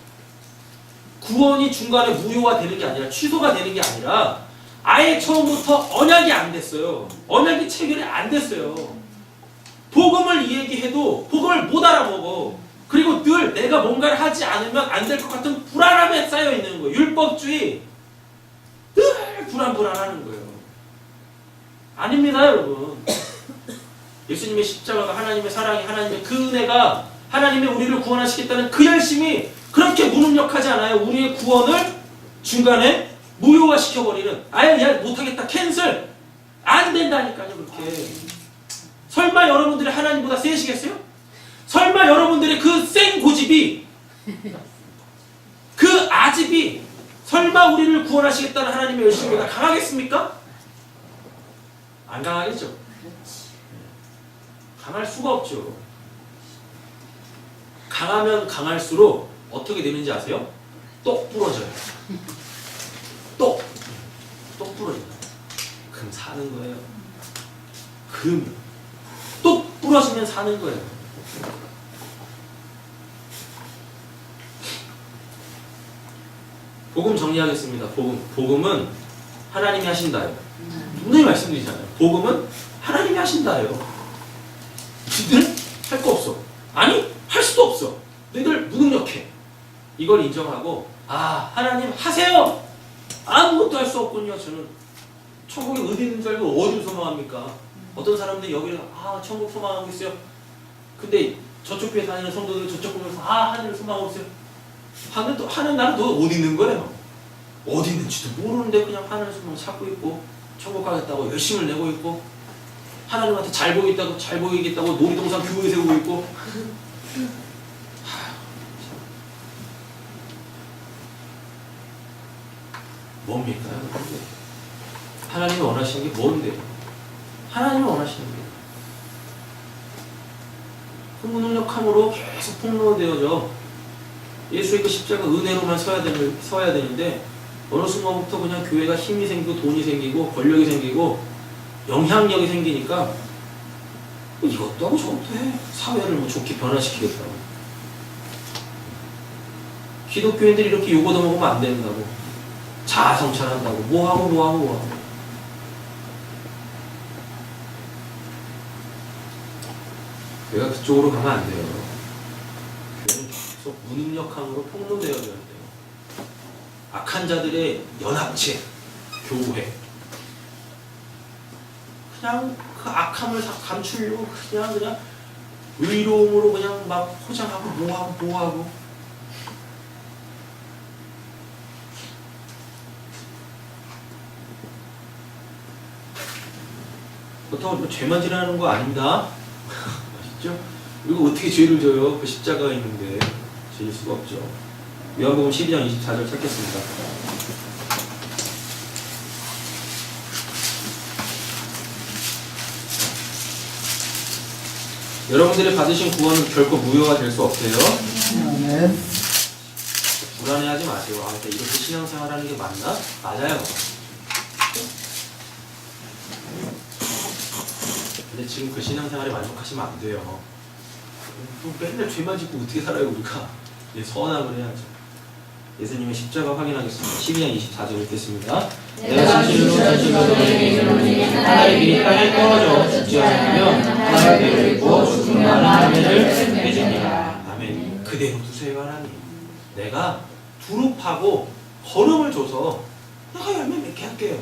구원이 중간에 무효화 되는 게 아니라 취소가 되는 게 아니라 아예 처음부터 언약이 안 됐어요. 언약이 체결이 안 됐어요. 복음을 이야기해도 복음을 못 알아먹어. 그리고 늘 내가 뭔가를 하지 않으면 안 될 것 같은 불안함에 쌓여 있는 거예요. 율법주의. 늘 불안하는 거예요. 아닙니다, 여러분. 예수님의 십자가가 하나님의 사랑이 하나님의 그 은혜가 하나님의 우리를 구원하시겠다는 그 열심이 그렇게 무능력하지 않아요. 우리의 구원을 중간에 무효화 시켜버리는 아예 못하겠다 캔슬 안 된다니까요. 그렇게 설마 여러분들이 하나님보다 세시겠어요? 설마 여러분들의 그 센 고집이 그 아집이 설마 우리를 구원하시겠다는 하나님의 열심보다 강하겠습니까? 안 강하겠죠. 강할 수가 없죠. 강하면 강할수록 어떻게 되는지 아세요? 똑 부러져요. 똑 부러져요. 그럼 사는 거예요. 똑 부러지면 사는 거예요. 복음 정리하겠습니다. 복음은 하나님이 하신다요. 분명히 말씀드리잖아요. 복음은 하나님이 하신다요. 너희들 할 거 없어. 아니 할 수도 없어. 너희들 무능력해. 이걸 인정하고 하나님 하세요. 아무것도 할 수 없군요. 저는 천국이 어디 있는 줄 알고 어디를 소망합니까? 어떤 사람들이 여기를 천국 소망하고 있어요. 근데 저쪽 교회 다니는 성도들 저쪽 보면서 하늘을 소망하고 있어요. 하는 나는 너 어디 있는 거예요? 어디 있는지도 모르는데 그냥 하늘 소망 찾고 있고 천국 가겠다고 열심을 내고 있고 하나님한테 잘 보이겠다고 놀이동산 교회 세우고 있고 뭡니까? 하나님이 원하시는 게 뭔데요? 하나님이 원하시는 게 그 무능력함으로 계속 폭로되어져 예수의 그 십자가 은혜로만 서야 되는데 어느 순간부터 그냥 교회가 힘이 생기고 돈이 생기고 권력이 생기고 영향력이 생기니까 이것도 하고 저것도 해. 사회를 좋게 변화시키겠다고. 기독교인들이 이렇게 욕 얻어먹으면 안 된다고. 자아성찰한다고. 뭐하고. 교회가 그쪽으로 가면 안 돼요. 교회는 계속 무능력함으로 폭로되어져야 돼요. 악한 자들의 연합체, 교회. 그냥 그 악함을 다 감추려고 그냥 의로움으로 그냥 막 포장하고 뭐하고 그렇다고 죄만 지라는 거 아닙니다. 아시죠? 그리고 어떻게 죄를 져요? 그 십자가가 있는데 지을 수가 없죠. 요한복음 12장 24절 찾겠습니다. 여러분들이 받으신 구원은 결코 무효가 될 수 없어요. 아멘. 불안해하지 마세요. 이렇게 신앙생활하는 게 맞나? 맞아요. 근데 지금 그 신앙생활에 만족하시면 안 돼요. 또 맨날 죄만 짓고 어떻게 살아요 우리가? 서원함을 해야죠. 예수님의 십자가 확인하겠습니다. 12장 24절 읽겠습니다. 내가 진실로 너희에게 이르노니 하나의 길이 땅에 떨어져 죽지 않으면 하나의 길을 입고 죽은 하나님을 맺으니라. 아멘. 그대로 두세요 하나님. 내가 두릅하고 거름을 줘서 내가 열매 맺게 할게요.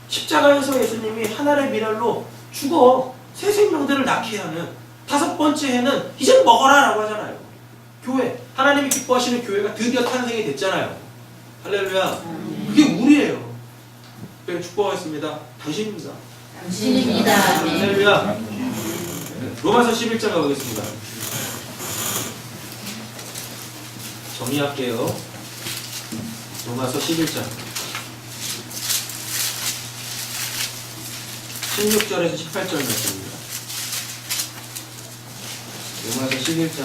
십자가에서 예수님이 하나의 미랄로 죽어 새 생명들을 낳게 하는 5번째 해는 이제 먹어라 라고 하잖아요. 교회, 하나님이 기뻐하시는 교회가 드디어 탄생이 됐잖아요. 할렐루야. 그게 우리예요. 네, 축복하겠습니다. 당신입니다. 당신입니다. 할렐루야. 로마서 11장 가보겠습니다. 정리할게요. 로마서 11장 16절에서 18절 말씀입니다. 로마서 11장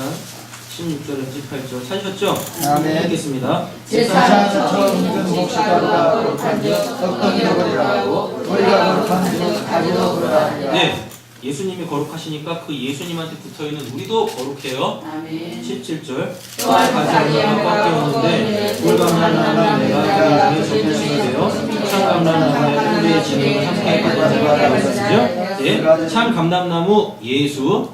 16절에서 18절 찾으셨죠? 아멘. 읽겠습니다. 세상에서 처음 든 몫이다가 거룩한 즉 떡도 잃어버리라 하고 우리가 거룩한 즉 가지도 그러라 하니라. 네, 예수님이 거룩하시니까 그 예수님한테 붙어있는 우리도 거룩해요. 아멘. 17절 또한 가지런하고 꽉 돌감난 내가 그의 정신이 되어 참 감람나무의 뿌리의 진영을 함께 받아들라고 했었죠. 네, 참 감람나무 예수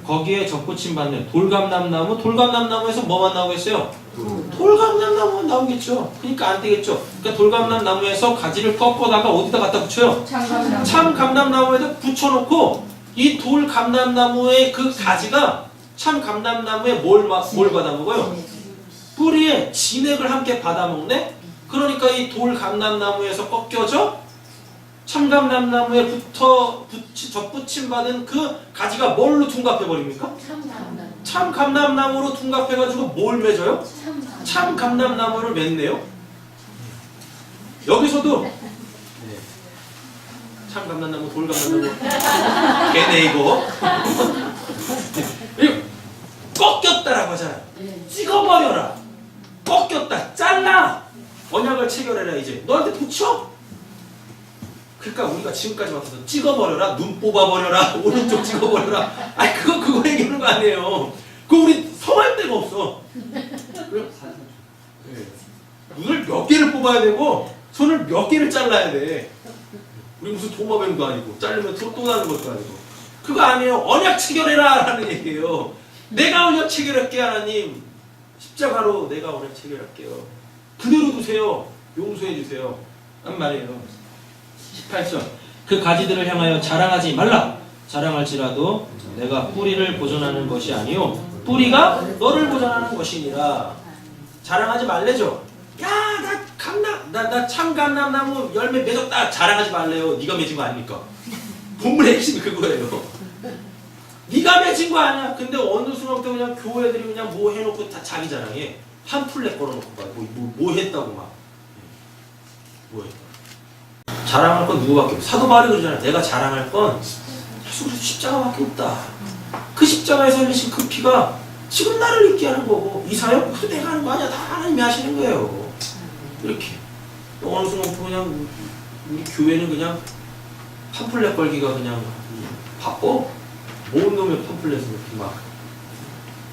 거기에 접붙임 받는 돌감람나무에서 뭐만 나오겠어요? 돌감람나무만 나오겠죠. 그러니까 안 되겠죠. 그러니까 돌감람나무에서 가지를 꺾어다가 어디다 갖다 붙여요? 참 감람나무에다 붙여놓고 이 돌감람나무의 그 가지가 참 감람나무에 뭘 받아먹어요? 뿌리에 진액을 함께 받아먹네? 그러니까 이 돌감람나무에서 꺾여져 참감람나무에 접붙임 받은 그 가지가 뭘로 둔갑해 버립니까? 참감람나무로 둔갑해가지고 뭘 맺어요? 참감람나무를 맺네요. 여기서도 참감람나무, 돌감람나무 걔네 이거 꺾였다라고 하잖아요. 찍어버려라. 꺾였다. 잘라. 언약을 체결해라. 이제 너한테 붙여. 그러니까 우리가 지금까지 와서 찍어버려라, 눈 뽑아버려라, 오른쪽 찍어버려라. 아니 그거 얘기하는 거 아니에요. 그거 우리 성할 데가 없어. 눈을 몇 개를 뽑아야 되고 손을 몇 개를 잘라야 돼. 우리 무슨 도마뱀도 아니고 자르면 또 나는 것도 아니고. 그거 아니에요. 언약 체결해라 라는 얘기예요. 내가 언약 체결할게 하나님. 십자가로 내가 언약 체결할게요. 그대로 두세요. 용서해 주세요. 한 말이에요. 18절 그 가지들을 향하여 자랑하지 말라. 자랑할지라도 내가 뿌리를 보존하는 것이 아니요 뿌리가 너를 보존하는 것이니라. 자랑하지 말래죠. 야 나 참감람나무 열매 맺었다. 자랑하지 말래요. 네가 맺은 거 아닙니까? 본문의 핵심이 그거예요. 네가 맺은 거 아니야. 근데 어느 순간부터 그냥 교회들이 그냥 뭐 해놓고 다 자기 자랑해. 한 플랫 걸어놓고 봐. 뭐 했다고 막. 뭐 했다. 자랑할 건 누구밖에 없어. 사도 바울이 그러잖아. 내가 자랑할 건 예수 그리스도 십자가밖에 없다. 그 십자가에서 흘리신 그 피가 지금 나를 있게 하는 거고 이 사역 그것도 내가 하는 거 아니야. 다 하나님이 하시는 거예요. 이렇게 어느 순간부터 그냥 우리 교회는 그냥 팜플렛 걸기가 그냥 바빠. 모은 놈의 팜플렛을 이렇게 막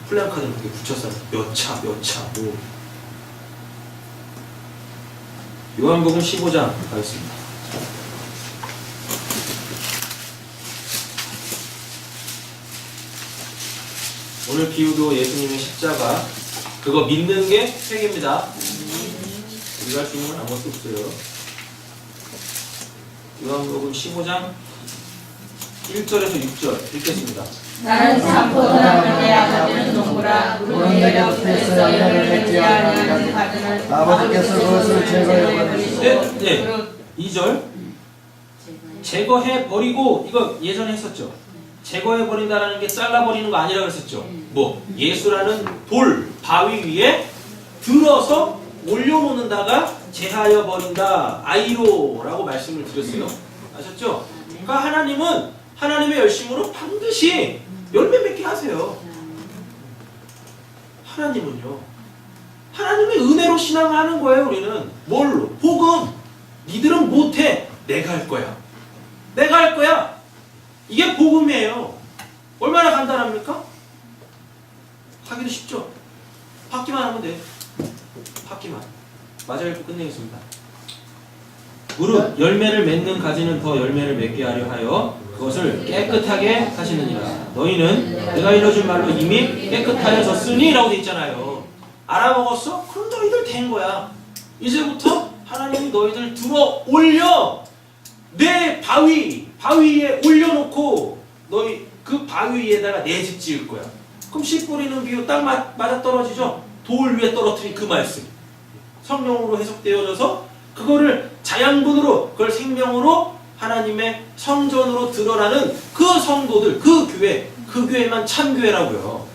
플랜카드를 그렇게 붙여서 몇 차 뭐. 요한복음 15장 가겠습니다. 오늘 비유도 예수님의 십자가 그거 믿는 게 회개입니다. 우리가 할 수 있는 건 아무것도 없어요. 요한복음 15장 1절에서 6절 읽겠습니다. 나는 참포도나무 내 아버지는 농부라 우리 내려부터 열매를 맺지 아니하는 가지를 아버지께서 그것을 제거해버리시고 네. 2절 제거해버리고 이거 예전에 했었죠. 제거해버린다라는 게 잘라버리는 거 아니라 그랬었죠. 뭐 예수라는 돌 바위 위에 들어서 올려놓는다가 제하여 버린다 아이로라고 말씀을 드렸어요. 아셨죠? 그러니까 하나님은 하나님의 열심으로 반드시 열매 맺게 하세요. 하나님은요. 하나님의 은혜로 신앙하는 거예요. 우리는 뭘로? 복음. 니들은 못해. 내가 할 거야. 내가 할 거야. 이게 복음이에요. 얼마나 간단합니까? 하기도 쉽죠. 받기만 하면 돼. 받기만. 맞아 읽고 끝내겠습니다. 무릇 열매를 맺는 가지는 더 열매를 맺게 하려 하여 그것을 깨끗하게 하시느니라. 너희는 내가 일러준 말로 이미 깨끗하여졌으니 라고 돼 있잖아요. 알아먹었어? 그럼 너희들 된 거야. 이제부터 하나님이 너희들 들어 올려 내 바위에 올려놓고 너희 그 바위 위에다가 내 집 지을 거야. 그럼 씨 뿌리는 비유 딱 맞아 떨어지죠? 돌 위에 떨어뜨린 그 말씀. 성령으로 해석되어져서 그거를 자양분으로 그걸 생명으로 하나님의 성전으로 드러나는 그 성도들, 그 교회만 참교회라고요.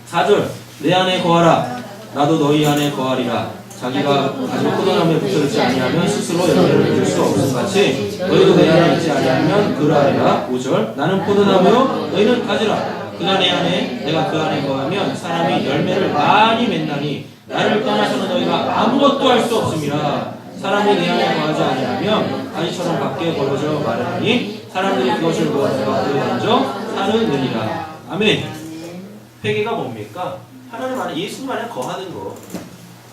4절 내 안에 거하라 나도 너희 안에 거하리라. 자기가 가진 포도나무에 붙어있지 아니하면 스스로 열매를 맺을 수 없음 같이 너희도 내 안에 있지 아니하면 그러하리라. 5절 나는 포도나무요 너희는 가지라. 그가 내 안에 내가 그 안에 거하면 사람이 열매를 많이 맺나니 나를 떠나서는 너희가 아무것도 할 수 없음이라. 사람이 내 안에 거하지 아니하면 가지처럼 밖에 벌어져 마르니 사람들이 그것을 먹어서 그에 먼저 사느니라. 아멘. 회개가 뭡니까? 하나님 안에 예수님 안에 거하는 거.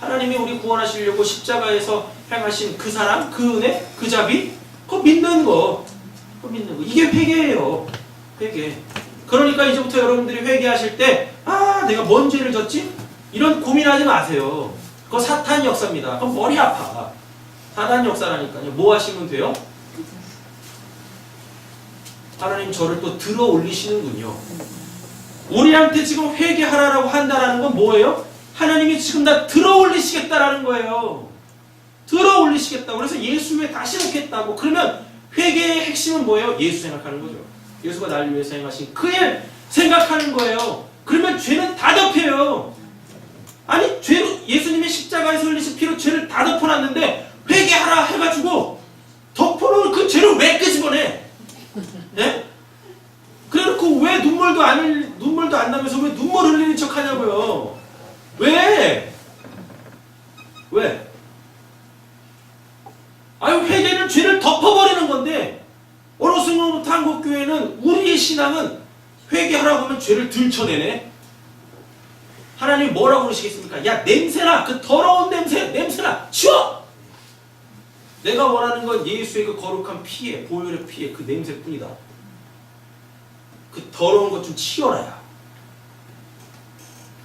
하나님이 우리 구원하시려고 십자가에서 행하신 그 사랑, 그 은혜, 그 자비, 그거 믿는 거. 그거 믿는 거. 이게 회개예요. 회개. 그러니까 이제부터 여러분들이 회개하실 때, 아, 내가 뭔 죄를 졌지? 이런 고민하지 마세요. 그거 사탄 역사입니다. 그건 머리 아파. 사탄 역사라니까요. 뭐 하시면 돼요? 하나님 저를 또 들어 올리시는군요. 우리한테 지금 회개하라라고 한다라는 건 뭐예요? 하나님이 지금 나 들어 올리시겠다라는 거예요. 들어 올리시겠다고. 그래서 예수 위에 다시 놓겠다고. 그러면 회개의 핵심은 뭐예요? 예수 생각하는 거죠. 예수가 나를 위해서 행하신 그 일 생각하는 거예요. 그러면 죄는 다 덮여요. 아니 죄로 예수님이 십자가에서 흘리신 피로 죄를 다 덮어놨는데 회개하라 해가지고 덮어놓은 그 죄를 왜 끄집어내? 네? 그래놓고 왜 눈물도 안 나면서 왜 눈물 흘리는 척 하냐고요. 왜? 왜? 아유 회개는 죄를 덮어버리는 건데 어느 순간부터 한국교회는 우리의 신앙은 회개하라고 하면 죄를 들춰내네. 하나님이 뭐라고 그러시겠습니까? 야 냄새나! 그 더러운 냄새나! 치워! 내가 원하는 건 예수의 그 거룩한 피에 보혈의 피에 그 냄새뿐이다. 그 더러운 것 좀 치워라야.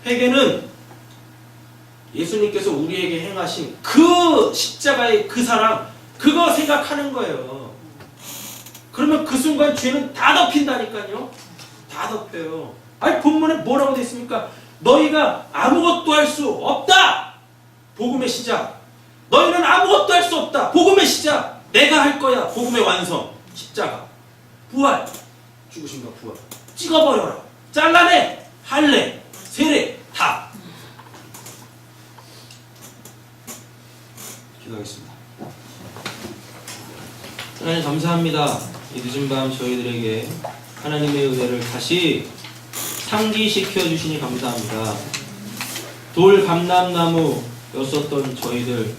회개는 예수님께서 우리에게 행하신 그 십자가의 그 사랑 그거 생각하는 거예요. 그러면 그 순간 죄는 다 덮인다니까요. 다 덮여요. 아니 본문에 뭐라고 되어 있습니까? 너희가 아무것도 할 수 없다. 복음의 시작. 너희는 아무것도 할 수 없다. 복음의 시작. 내가 할 거야. 복음의 완성. 십자가. 부활. 죽으신가 부활. 찍어버려라. 잘라내. 할래. 세례. 다. 기도하겠습니다. 하나님 감사합니다. 이 늦은 밤 저희들에게 하나님의 은혜를 다시 상기시켜 주시니 감사합니다. 돌 감람나무였었던 저희들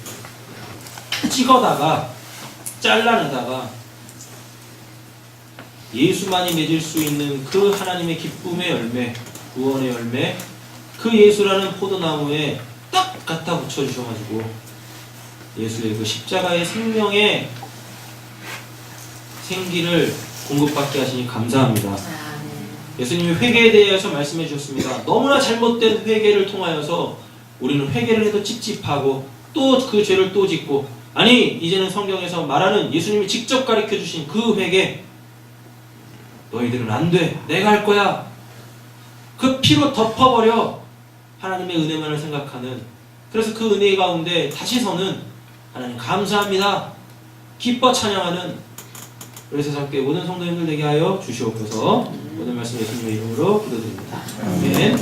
찍어다가 잘라내다가 예수만이 맺을 수 있는 그 하나님의 기쁨의 열매, 구원의 열매, 그 예수라는 포도나무에 딱 갖다 붙여주셔가지고 예수의 그 십자가의 생명의 생기를 공급받게 하시니 감사합니다. 예수님이 회개에 대해서 말씀해 주셨습니다. 너무나 잘못된 회개를 통하여서 우리는 회개를 해도 찝찝하고 또 그 죄를 또 짓고, 아니 이제는 성경에서 말하는 예수님이 직접 가르쳐 주신 그 회개, 너희들은 안 돼. 내가 할 거야. 그 피로 덮어버려. 하나님의 은혜만을 생각하는, 그래서 그 은혜 가운데 다시 서는 하나님 감사합니다. 기뻐 찬양하는 우리 세상 함께 모든 성도님들 되게 하여 주시옵소서. 오늘 말씀 예수님의 이름으로 기도드립니다. 아멘.